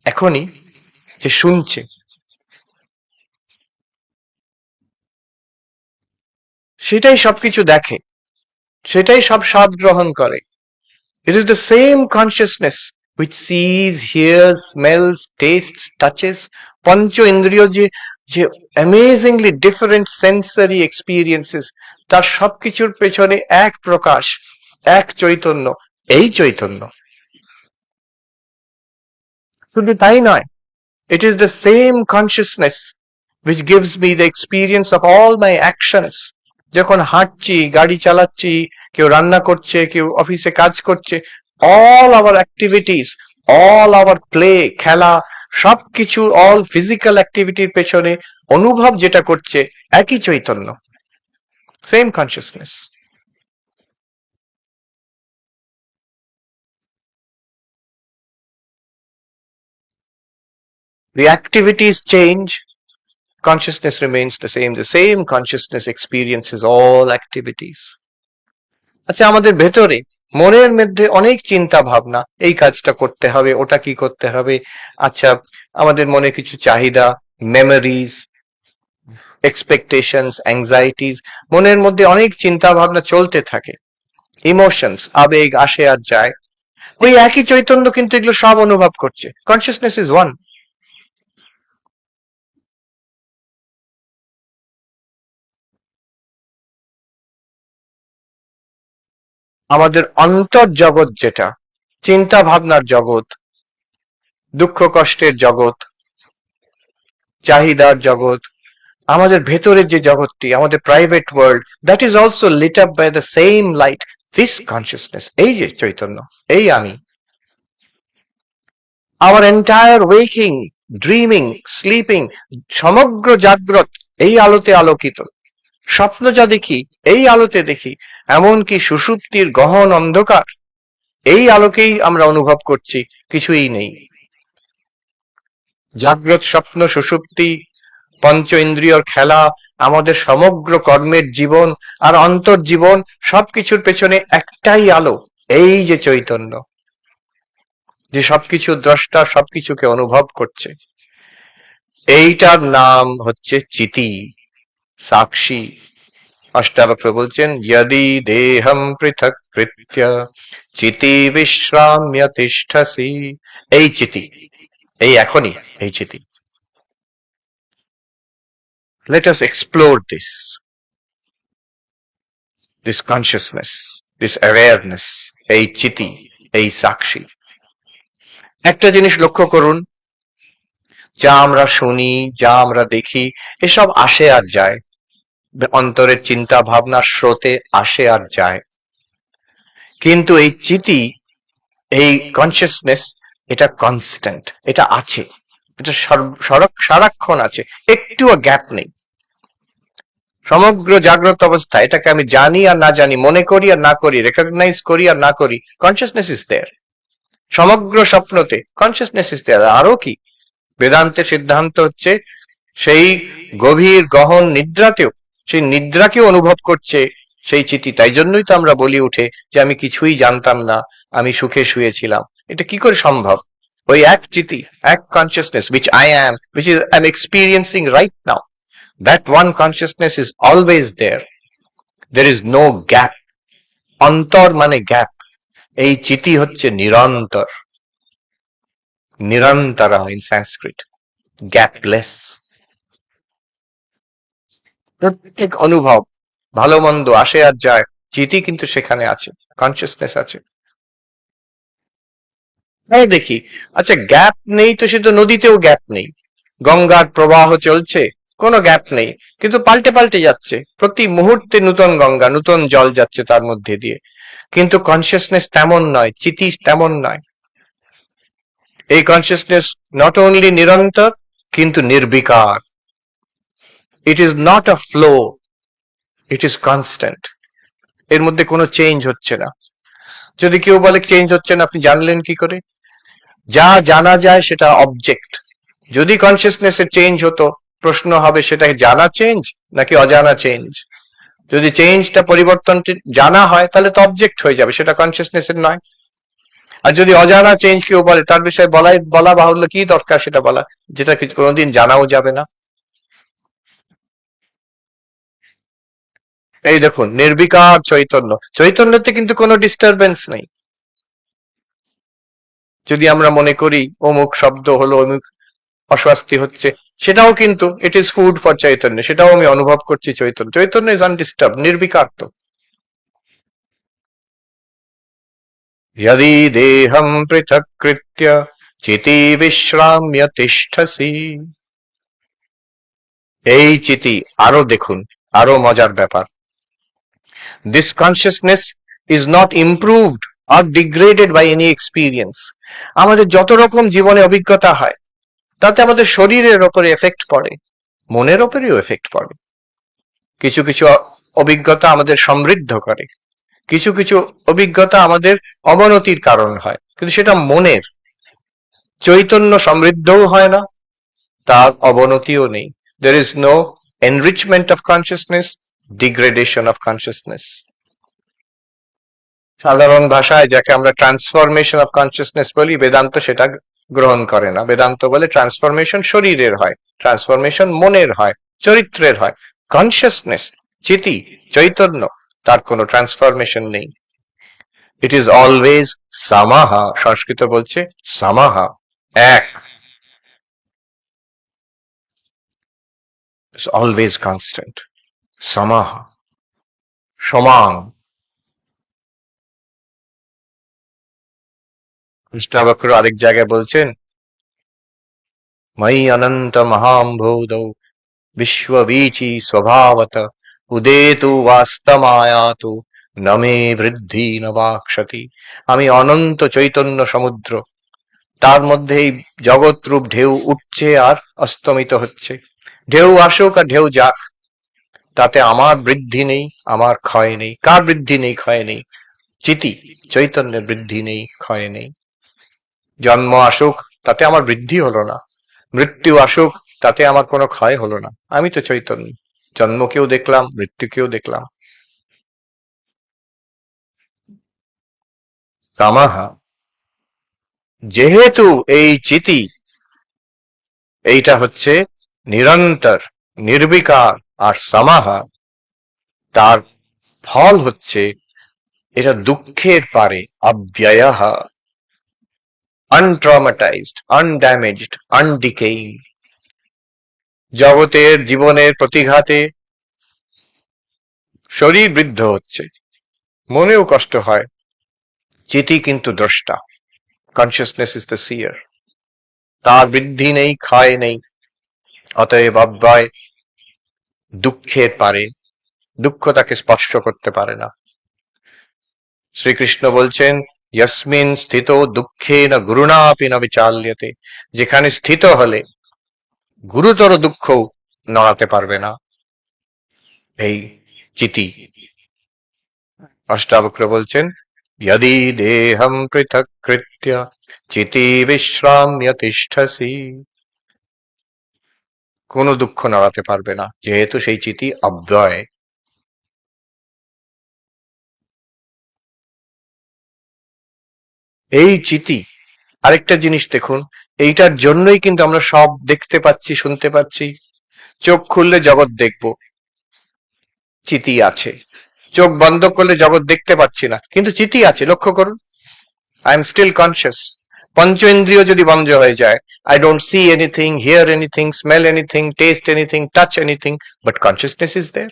এখনই যে শুনছে, সেটাই সবকিছু দেখে, সেটাই সব স্বাদ গ্রহণ করে. It is the same consciousness which sees, hears, smells, tastes, touches. পঞ্চ ইন্দ্রিয় যে amazingly different sensory experiences, তার সবকিছুর পেছনে এক প্রকাশ, এক চৈতন্য, এই চৈতন্য. শুধু তাই নয়, it is the same consciousness which gives me the experience of all my actions. যখন হাঁটছি, গাড়ি চালাচ্ছি, কেউ রান্না করছে, কেউ অফিসে কাজ করছে, all our activities, all our play, খেলা, সবকিছু, all physical activityর পেছনে অনুভব যেটা করছে একই Chaitanya, same consciousness. The activities change, consciousness remains the same. The same consciousness experiences all activities. আচ্ছা, আমাদের ভেতরে মনের মধ্যে অনেক চিন্তা ভাবনা, এই কাজটা করতে হবে, ওটা কি করতে হবে, আচ্ছা আমাদের মনে কিছু চাহিদা, মেমোরিজ, এক্সপেকটেশনস, অ্যাংজাইটিস, মনের মধ্যে অনেক চিন্তা ভাবনা চলতে থাকে, ইমোশনস, আবেগ আসে আর যায়। ওই একই চৈতন্য কিন্তু এগুলো সব অনুভব করছে। Consciousness is one. আমাদের অন্তর্জগৎ যেটা, চিন্তা ভাবনার জগৎ, দুঃখ কষ্টের জগৎ, চাহিদার জগৎ, আমাদের ভেতরের যে জগৎটি, আমাদের private world, that is also lit up by the same light, this consciousness, এই যে চৈতন্য, এই আমি। Our entire waking, dreaming, sleeping, সমগ্র জাগ্রত এই আলোতে আলোকিত। স্বপ্ন যা দেখি এই আলোতে দেখি, এমনকি সুষুপ্তির গহন অন্ধকার, এই আলোকেই আমরা অনুভব করছি, কিছুই নেই। জাগ্রত, স্বপ্ন, সুষুপ্তি, পঞ্চ ইন্দ্রিয়র খেলা, আমাদের সমগ্র কর্মের জীবন আর অন্তর্জীবন, সবকিছুর পেছনে একটাই আলো, এই যে চৈতন্য, যে সবকিছু দ্রষ্টা, সবকিছুকে অনুভব করছে। এইটার নাম হচ্ছে চিতি, সাক্ষী। অষ্টাবক্র বলছেন, যদি দেহম পৃথক কৃত্য চিতি বিশ্রাম্য তিষ্ঠসি। এই চিতি, এই এখনই এই চিতি। Let us explore this consciousness, this awareness, এই চিতি, এই সাক্ষী। একটা জিনিস লক্ষ্য করুন, যা আমরা শুনি, যা আমরা দেখি, এসব আসে আর যায়, অন্তরের চিন্তা ভাবনার স্রোতে আসে আর যায়। কিন্তু এই চিতি, এই কনসিয়াসনেস, এটা কনস্ট্যান্ট, এটা আছে, এটা সারাক্ষণ আছে, একটুও গ্যাপ নেই। সমগ্র জাগ্রত অবস্থা, এটাকে আমি জানি আর না জানি, মনে করি আর না করি, রেকগনাইজ করি আর না করি, কনসিয়াসনেস ইজ দেয়ার। সমগ্র স্বপ্নতে কনসিয়াসনেস ইজ দেয়ার। আরো কি, বেদান্তের সিদ্ধান্ত হচ্ছে সেই গভীর গহন নিদ্রাতেও, সেই নিদ্রাকেও অনুভব করছে সেই চিতি। তাই জন্যই তো আমরা বলি উঠে যে আমি কিছুই জানতাম না, আমি সুখে শুয়েছিলাম। এটা কি করে সম্ভব? ওই এক চিতি, এক consciousness, which I am, which is I'm experiencing right now, that one consciousness is always there. There is no gap. অন্তর মানে গ্যাপ, এই চিতি হচ্ছে নিরন্তর, নিরন্তরা ইন সংস্কৃত, গ্যাপলেস। প্রত্যেক অনুভব, ভালো মন্দ আসে আর যায়, চিতি কিন্তু সেখানে আছে, কনসিয়াসনেস আছে। দেখি, আচ্ছা গ্যাপ নেই তো সে তো নদীতেও গ্যাপ নেই, গঙ্গার প্রবাহ চলছে, কোনো গ্যাপ নেই, কিন্তু পাল্টে পাল্টে যাচ্ছে, প্রতি মুহূর্তে নূতন গঙ্গা, নূতন জল যাচ্ছে তার মধ্যে দিয়ে। কিন্তু কনসিয়াসনেস তেমন নয়, চিতি তেমন নয়। এই কনসিয়াসনেস নট অনলি নিরন্তর, কিন্তু নির্বিকার। It is not a flow, it is constant. এর মধ্যে কোনো চেঞ্জ হচ্ছে না। যদি কেউ বলে চেঞ্জ হচ্ছে না, আপনি জানলেন কি করে? যা জানা যায় সেটা অবজেক্ট। যদি কনসিয়াসনেসের চেঞ্জ হতো, প্রশ্ন হবে সেটা জানা চেঞ্জ নাকি অজানা চেঞ্জ। যদি চেঞ্জটা, পরিবর্তনটি জানা হয়, তাহলে তো অবজেক্ট হয়ে যাবে, সেটা কনসিয়াসনেসের নয়। আর যদি অজানা চেঞ্জ কেউ বলে, তার বিষয়ে বলা বাহুল্য, কি দরকার সেটা বলা, যেটা কোনোদিন জানাও যাবে না। এই দেখুন, নির্বিকার চৈতন্য, চৈতন্যতে কিন্তু কোনো ডিস্টারবেন্স নেই। যদি আমরা মনে করি অমুক শব্দ হলো, অমুক অস্বস্তি হচ্ছে, সেটাও কিন্তু it is food for Chaitanya, সেটাও আমি অনুভব করছি চৈতন্য। চৈতন্য ইজ আনডিস্টার্ব, নির্বিকার। তো যদি দেহম পৃথক কৃত্য চিতি বিশ্রাম্য তিষ্ঠসি। এই চিতি, আরো দেখুন, আরো মজার ব্যাপার, this consciousness is not improved or degraded by any experience. আমাদের যত রকম জীবনে অভিজ্ঞতা হয়, তাতে আমাদের শরীরের ওপরে এফেক্ট পড়ে, মনের ওপরেও এফেক্ট পড়ে। কিছু কিছু অভিজ্ঞতা আমাদের সমৃদ্ধ করে, কিছু কিছু অভিজ্ঞতা আমাদের অবনতির কারণ হয়, কিন্তু সেটা মনের। চৈতন্য সমৃদ্ধও হয় না, তার অবনতিও নেই। There is no enrichment of consciousness, degradation of consciousness. সাধারণ ভাষায় যাকে আমরা ট্রান্সফরমেশন অফ কনসিয়াসনেস বলি, বেদান্ত সেটা গ্রহণ করে না। বেদান্ত বলে ট্রান্সফরমেশন শরীরের হয়, ট্রান্সফরমেশন মনের হয়, চরিত্রের হয়। কনসিয়াসনেস, চিতি, চৈতন্য, তার কোনো ট্রান্সফরমেশন নেই। It is always সামাহা। সংস্কৃত বলছে সামাহা, এক। It's always constant. Samaha, সমান। কৃষ্ণাবক্র আরেক জায়গায় বলছেন, ময়ি অনন্ত মহাম্ভূতৌ বিশ্ববীচি স্বভাবত উদেতু বাস্তমায়াতু নমে বৃদ্ধি নবাক্ষতি। আমি অনন্ত চৈতন্য সমুদ্র, তার মধ্যে এই জগৎ রূপ ঢেউ উঠছে আর অস্তমিত হচ্ছে। ঢেউ আসুক আর ঢেউ যাক, তাতে আমার বৃদ্ধি নেই, আমার ক্ষয় নেই। কার বৃদ্ধি নেই, ক্ষয় নেই? চিতি, চৈতন্যের বৃদ্ধি নেই, ক্ষয় নেই। জন্ম আসুক, তাতে আমার বৃদ্ধি হলো না। মৃত্যু আসুক, তাতে আমার কোনো ক্ষয় হলো না। আমি তো চৈতন্য, জন্মকেও দেখলাম, মৃত্যুকেও দেখলাম। সামাহা, যেহেতু এই চিতি এইটা হচ্ছে নিরন্তর, নির্বিকার, আর সামাহা তার ফল হচ্ছে এটা দুঃখের পারে, অব্যয়ঃ, untraumatized, undamaged, undecaying। জগতের জীবনের প্রতিঘাতে শরীর বৃদ্ধ হচ্ছে, মনেও কষ্ট হয়, চিতি কিন্তু দ্রষ্টা। কনসিয়াসনেস ইজ দ্য সিয়ার। তার বৃদ্ধি নেই, ক্ষয় নেই, অতএব অব্যয়, দুঃখের পারে, দুঃখ তাকে স্পর্শ করতে পারে না। শ্রীকৃষ্ণ বলছেন, ইয়স্মিন স্থিত দুঃখেন গুরুণাপি না বিচাল্যতে। যেখানে স্থিত হলে গুরুতর দুঃখ নড়াতে পারবে না এই চিতি। অষ্টাবক্র বলছেন, यदि देहं पृथक् कृत्य চিতি বিশ্রাম্য তিষ্ঠসি। কোনো দুঃখ নড়াতে পারবে না, যেহেতু সেই চিতি অব্যয়। এই চিতি, আরেকটা জিনিস দেখুন, এইটার জন্যই কিন্তু আমরা সব দেখতে পাচ্ছি, শুনতে পাচ্ছি। চোখ খুললে জগৎ দেখব, চিতি আছে। চোখ বন্ধ করলে জগৎ দেখতে পাচ্ছি না, কিন্তু চিতি আছে। লক্ষ্য করুন, আই এম স্টিল কনসিয়াস। পঞ্চ ইন্দ্রিয় যদি বন্ধ হয়ে যায়, I don't see anything, hear anything, smell anything, taste anything, touch anything, but consciousness is there.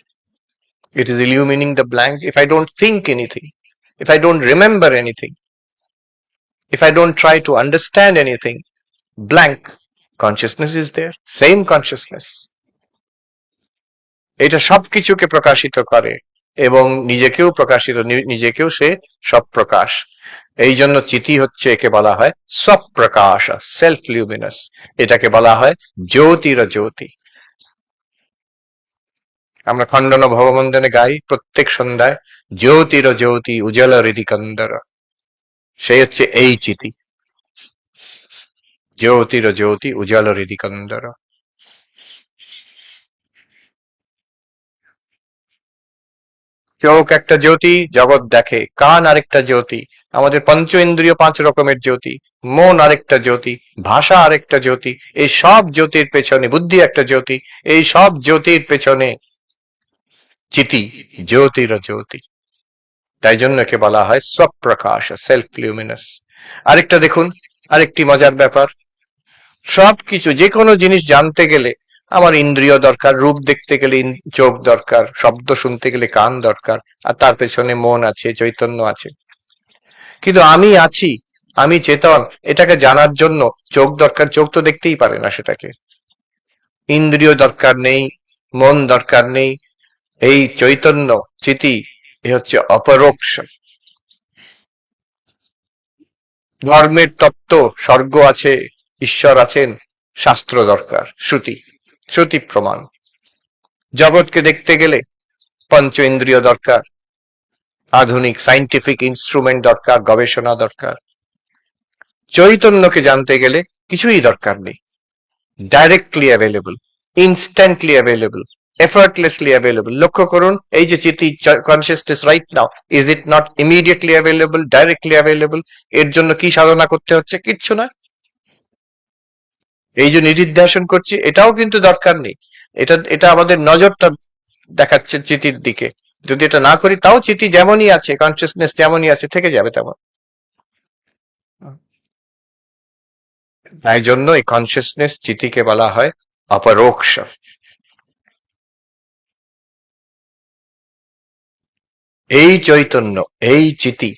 It is illumining the blank. If I don't think anything, if I don't remember anything, if I don't try to understand anything, blank, consciousness is there, same consciousness. এটা সবকিছুকে প্রকাশিত করে এবং নিজেকেও প্রকাশিত, নিজেকেও সে সব প্রকাশ। এই জন্য চিতি হচ্ছে, একে বলা হয় স্বপ্রকাশ, সেলফ লিউমিনাস। এটাকে বলা হয় জ্যোতির জ্যোতি। আমরা খণ্ডন ভববন্ধনে গাই প্রত্যেক সন্ধ্যায়, জ্যোতির জ্যোতি উজ্জ্বল হৃদিকন্দর। সেই হচ্ছে এই চিতি, জ্যোতির জ্যোতি উজ্জ্বল হৃদিকন্দর। চোখ একটা জ্যোতি, জগৎ দেখে। কান আরেকটা জ্যোতি, আমাদের পঞ্চ ইন্দ্রিয় পাঁচ রকমের জ্যোতি। মন আরেকটা জ্যোতি, ভাষা আরেকটা জ্যোতি। এই সব জ্যোতির পেছনে বুদ্ধি একটা জ্যোতি। এই সব জ্যোতির পেছনে চিতি, জ্যোতির জ্যোতি। তাই জন্য একে বলা হয় স্বপ্রকাশ, সেলফ লিউমিনাস। আরেকটা দেখুন, আরেকটি মজার ব্যাপার, সবকিছু, যে কোনো জিনিস জানতে গেলে আমার ইন্দ্রিয় দরকার। রূপ দেখতে গেলে চোখ দরকার, শব্দ শুনতে গেলে কান দরকার, আর তার পেছনে মন আছে, চৈতন্য আছে। কিন্তু আমি আছি, আমি চেতন, এটাকে জানার জন্য চোখ দরকার। চোখ তো দেখতেই পারে না সেটাকে। ইন্দ্রিয় দরকার নেই, মন দরকার নেই। এই চৈতন্য চিতি, এ হচ্ছে অপরোক্ষ। ধর্মের তত্ত্ব, স্বর্গ আছে, ঈশ্বর আছেন, শাস্ত্র দরকার, শ্রুতি, শ্রুতি প্রমাণ। জগৎকে দেখতে গেলে পঞ্চ ইন্দ্রিয় দরকার, আধুনিক সাইন্টিফিক ইনস্ট্রুমেন্ট দরকার, গবেষণা দরকার। চৈতন্যকে জানতে গেলে কিছুই দরকার নেই। Directly available, instantly available, effortlessly available. লক্ষ্য করুন এই যে chiti consciousness right now, is it not immediately available, directly available? এর জন্য কি সাধনা করতে হচ্ছে? কিচ্ছু না। এই যে নিদিধ্যাসন করছি, এটাও কিন্তু দরকার নেই। এটা এটা আমাদের নজরটা দেখাচ্ছে চিতির দিকে। যদি এটা না করি তাও চিতি যেমনই আছে, কনসিয়াসনেস যেমনই আছে থেকে যাবে তেমন। তাই জন্য এই কনসিয়াসনেস চিতিকে বলা হয় অপরোক্ষ। এই চৈতন্য, এই চিতি,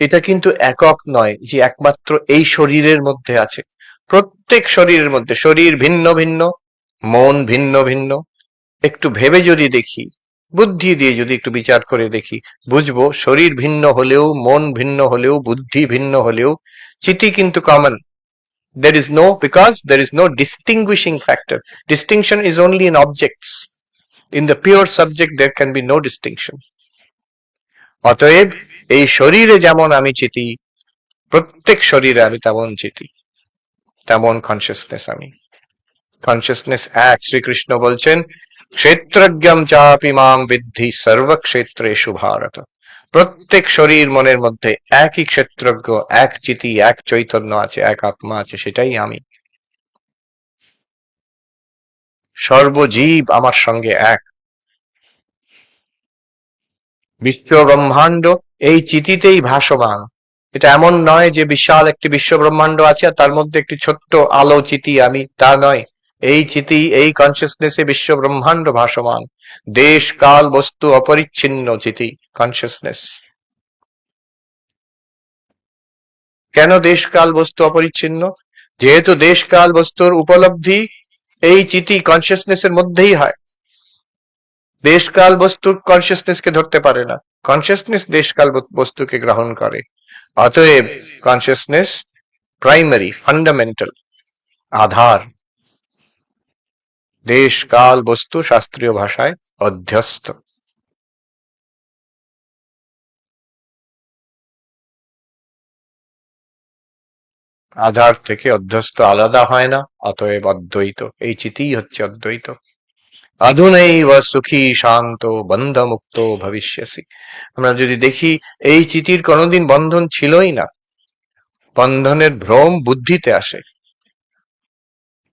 এটা কিন্তু একক নয় যে একমাত্র এই শরীরের মধ্যে আছে। প্রত্যেক শরীরের মধ্যে, শরীর ভিন্ন ভিন্ন, মন ভিন্ন ভিন্ন। একটু ভেবে যদি দেখি, বুদ্ধি দিয়ে যদি একটু বিচার করে দেখি, বুঝবো শরীর ভিন্ন হলেও, মন ভিন্ন হলেও, বুদ্ধি ভিন্ন হলেও চিতি কিন্তু common. There is no, because there is no distinguishing factor. Distinction is only in objects. In the pure subject there can be no distinction. অতএব এই শরীরে যেমন আমি চিতি, প্রত্যেক শরীরে আমি তেমন চিতি, তেমন কনসিয়াসনেস আমি। কনসিয়াসনেস এক। শ্রীকৃষ্ণ বলছেন ক্ষেত্রজ্ঞম চাপি মাম বিদ্ধি সর্বক্ষেত্রেষু ভারত। প্রত্যেক শরীর মনের মধ্যে একই ক্ষেত্রজ্ঞ, এক চিতি, এক চৈতন্য আছে, এক আত্মা আছে, সেটাই আমি। সর্বজীব আমার সঙ্গে এক। বিশ্ব ব্রহ্মাণ্ড এই চিতিতেই ভাসমান। এটা এমন নয় যে বিশাল একটি বিশ্ব ব্রহ্মাণ্ড আছে আর তার মধ্যে একটি ছোট্ট আলো চিতি আমি, তা নয়। এই চিতি, এই কনসিয়াসনেসে বিশ্ব ব্রহ্মাণ্ড ভাসমান। দেশ কাল বস্তু অপরিচ্ছিন্ন চিতি, কনসিয়াসনেস। কেন দেশ কাল বস্তু অপরিচ্ছিন্ন? যেহেতু দেশ কাল বস্তুর উপলব্ধি এই চিতি কনসিয়াসনেসের মধ্যেই হয়। দেশ কাল বস্তু কনসিয়াসনেসকে ধরতে পারে না, কনসিয়াসনেস দেশ কাল বস্তুকে গ্রহণ করে। অতএব কনসিয়াসনেস প্রাইমারি, ফান্ডামেন্টাল, আধার। দেশ কাল বস্তু শাস্ত্রীয় ভাষায় অধ্যস্ত। আধার থেকে অধ্যস্ত আলাদা হয় না, অতএব অদ্বৈত। এই চিতিই হচ্ছে অদ্বৈত। অধুনৈব সুখী শান্ত বন্ধমুক্ত ভবিষ্যসি। আমরা যদি দেখি এই চিতির কোনোদিন বন্ধন ছিলই না। বন্ধনের ভ্রম বুদ্ধিতে আসে,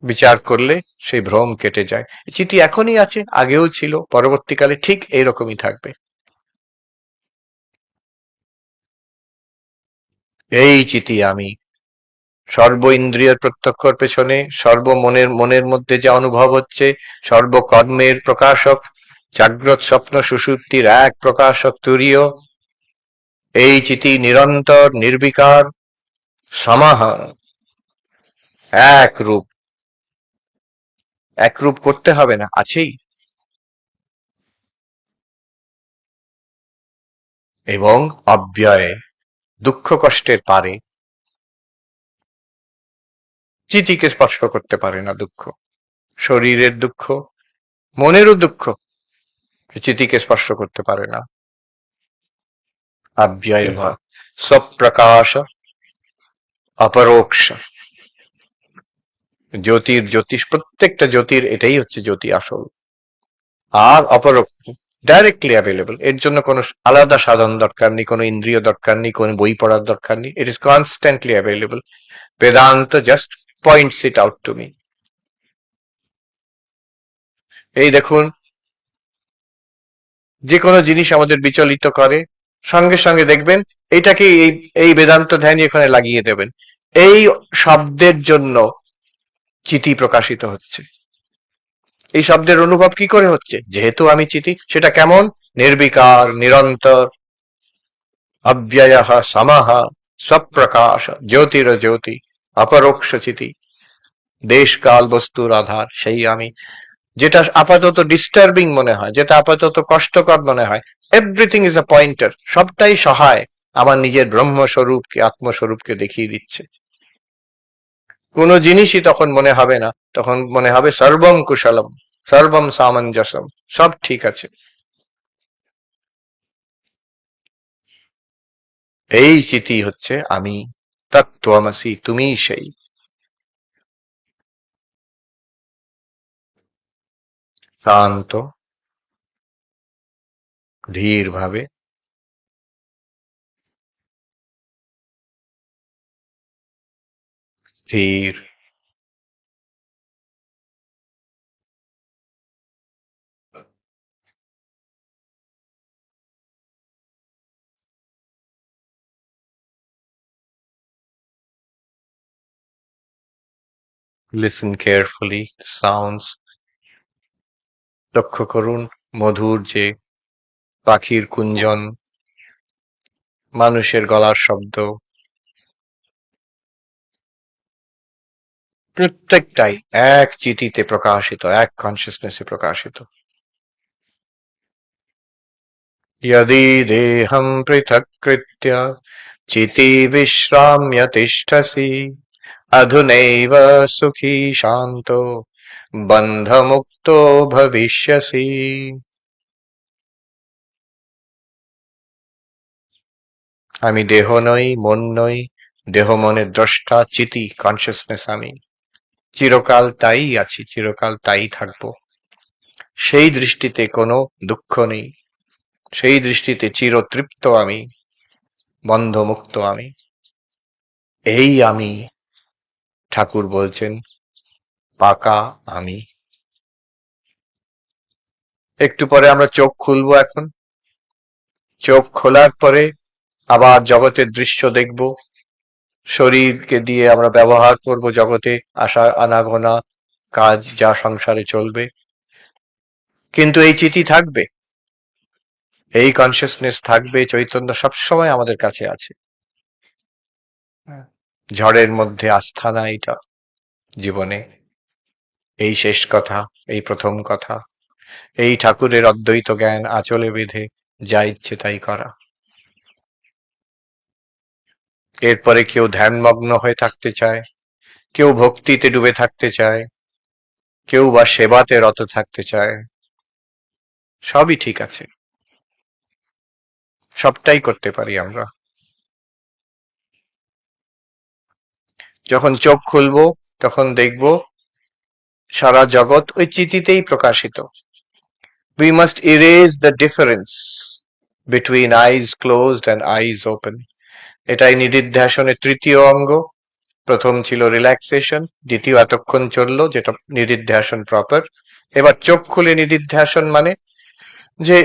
বিচার করলে সেই ভ্রম কেটে যায়। চিঠি এখনই আছে, আগেও ছিল, পরবর্তীকালে ঠিক এইরকমই থাকবে। এই চিঠি আমি। সর্ব ইন্দ্রিয়ের প্রত্যক্ষর পেছনে, সর্ব মনের মধ্যে যে অনুভব হচ্ছে, সর্বকর্মের প্রকাশক, জাগ্রত স্বপ্ন সুষুপ্তির এক প্রকাশক তুরীয় এই চিঠি নিরন্তর নির্বিকার সমাহার এক রূপ। এক রূপ করতে হবে না, আছেই। এবং অব্যয়, দুঃখ কষ্টের পারে। চিতিকে স্পর্শ করতে পারে না দুঃখ। শরীরের দুঃখ, মনেরও দুঃখ চিতিকে স্পর্শ করতে পারে না। অব্যয় স্বপ্রকাশ অপরোক্ষ। জ্যোতির জ্যোতিষ, প্রত্যেকটা জ্যোতির এটাই হচ্ছে জ্যোতি আসল। আর অপরোক্ষ, ডাইরেক্টলি অ্যাভেলেবল। এর জন্য কোনো আলাদা সাধন দরকার নেই, কোনো ইন্দ্রিয় দরকার নেই, কোনো বই পড়ার দরকার নেই। It is constantly available. Vedanta just points it out to me. এই দেখুন, যে কোনো জিনিস আমাদের বিচলিত করে, সঙ্গে সঙ্গে দেখবেন এইটাকে এই এই বেদান্ত ধ্যান এখানে লাগিয়ে দেবেন। এই শব্দের জন্য চিতি প্রকাশিত হচ্ছে। এই শব্দের অনুভব কি করে হচ্ছে? যেহেতু আমি চিতি। সেটা কেমন? নির্বিকার, নিরন্তর, অব্যয় সমাহ স্বপ্রকাশ, জ্যোতির জ্যোতি, অপরোক্ষ চিতি, দেশ কাল বস্তুর আধার, সেই আমি। যেটা আপাতত ডিস্টার্বিং মনে হয়, যেটা আপাতত কষ্টকর মনে হয়, এভরিথিং ইজ আ পয়েন্টার। সবটাই সহায় আমার নিজের ব্রহ্মস্বরূপকে, আত্মস্বরূপকে দেখিয়ে দিচ্ছে। কোন জিনিসই তখন মনে হবে না, তখন মনে হবে সর্বম কুশলম, সর্বম সামঞ্জস্যম, সব ঠিক আছে। এই চিতি হচ্ছে আমি। তত্ত্বমসি, তুমিই সেই। শান্ত, ধীর ভাবে, স্থির, listen carefully to sounds, লক্ষ্য করুন মধুর যে পাখির কুঞ্জন, মানুষের গলার শব্দ, প্রত্যেকটাই এক চিতিতে প্রকাশিত, এক কনসিয়াসনেসে প্রকাশিত। यदि देहं पृथक्कृत्य चिति विश्राम्य तिष्ठसि अधुनैव सुखी शान्तो बन्धमुक्तो भविष्यसि। আমি দেহ নই, মন নই, দেহ মনের দ্রষ্টা, চিতি কনসিয়াসনেস আমি, চিরকাল তাই আছি, চিরকাল তাই থাকবো। সেই দৃষ্টিতে কোনো দুঃখ নেই, সেই দৃষ্টিতে চিরতৃপ্ত আমি, বন্ধমুক্ত আমি। এই আমি, ঠাকুর বলছেন, পাকা আমি। একটু পরে আমরা চোখ খুলবো। এখন চোখ খোলার পরে আবার জগতের দৃশ্য দেখব, শরীরকে দিয়ে আমরা ব্যবহার করব জগতে, আসা আনাগোনা কাজ যা সংসারে চলবে। কিন্তু এই চিঠি থাকবে, এই কনসিয়াসনেস থাকবে, চৈতন্য সবসময় আমাদের কাছে আছে। ঝড়ের মধ্যে আস্থানা, এটা জীবনে এই শেষ কথা, এই প্রথম কথা, এই ঠাকুরের অদ্বৈত জ্ঞান আঁচলে বেঁধে যা ইচ্ছে তাই করা। এরপরে কেউ ধ্যানমগ্ন হয়ে থাকতে চায়, কেউ ভক্তিতে ডুবে থাকতে চায়, কেউ বা সেবাতে রত থাকতে চায়। সবই ঠিক আছে, সবটাই করতে পারি আমরা। যখন চোখ খুলবো তখন দেখব সারা জগৎ ওই চিতিতেই প্রকাশিত। We must erase the difference between eyes closed and eyes open. এটাই নিদিধ্যাসনের তৃতীয় অঙ্গ। প্রথম ছিল রিল্যাক্সেশন, দ্বিতীয় এতক্ষণ চললো যেটা নিদিধ্যাসন প্রপার। এবার চোখ খুলে নিদিধ্যাসন মানে যে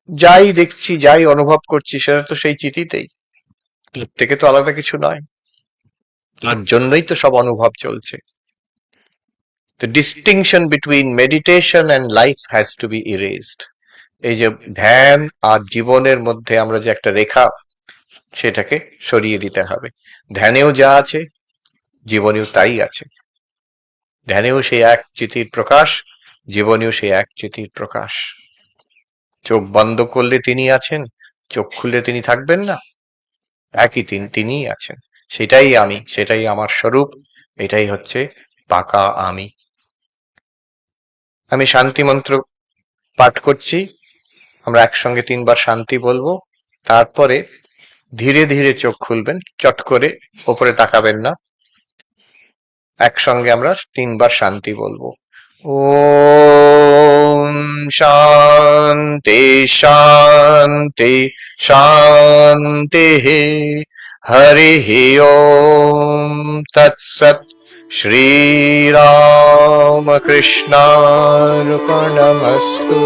যাই দেখছি, যাই অনুভব করছি সেটা তো সেই চিতিতেই, থেকে তো আলাদা কিছু নয়। তার জন্যই তো সব অনুভব চলছে। The distinction between meditation and life has to be erased. এই যে ধ্যান আর জীবনের মধ্যে আমরা যে একটা রেখা, সেটাকে সরিয়ে দিতে হবে। ধ্যানেও যা আছে জীবনেও তাই আছে। ধ্যানেও সেই এক চিতির প্রকাশ, জীবনেও সেই এক চিতির প্রকাশ। চোখ বন্ধ করলে তিনি আছেন, চোখ খুললে তিনি থাকবেন না, একই তিনিই আছেন। সেটাই আমি, সেটাই আমার স্বরূপ, এটাই হচ্ছে পাকা আমি। আমি শান্তি মন্ত্র পাঠ করছি, আমরা একসঙ্গে 3 বার শান্তি বলবো, তারপরে ধীরে ধীরে চোখ খুলবেন, চট করে ওপরে তাকাবেন না। একসঙ্গে আমরা 3 বার শান্তি বলবো। ওম শান্তি শান্তি শান্তি, হরি ওম তৎসৎ। শ্রীরামকৃষ্ণার্পণমস্তু।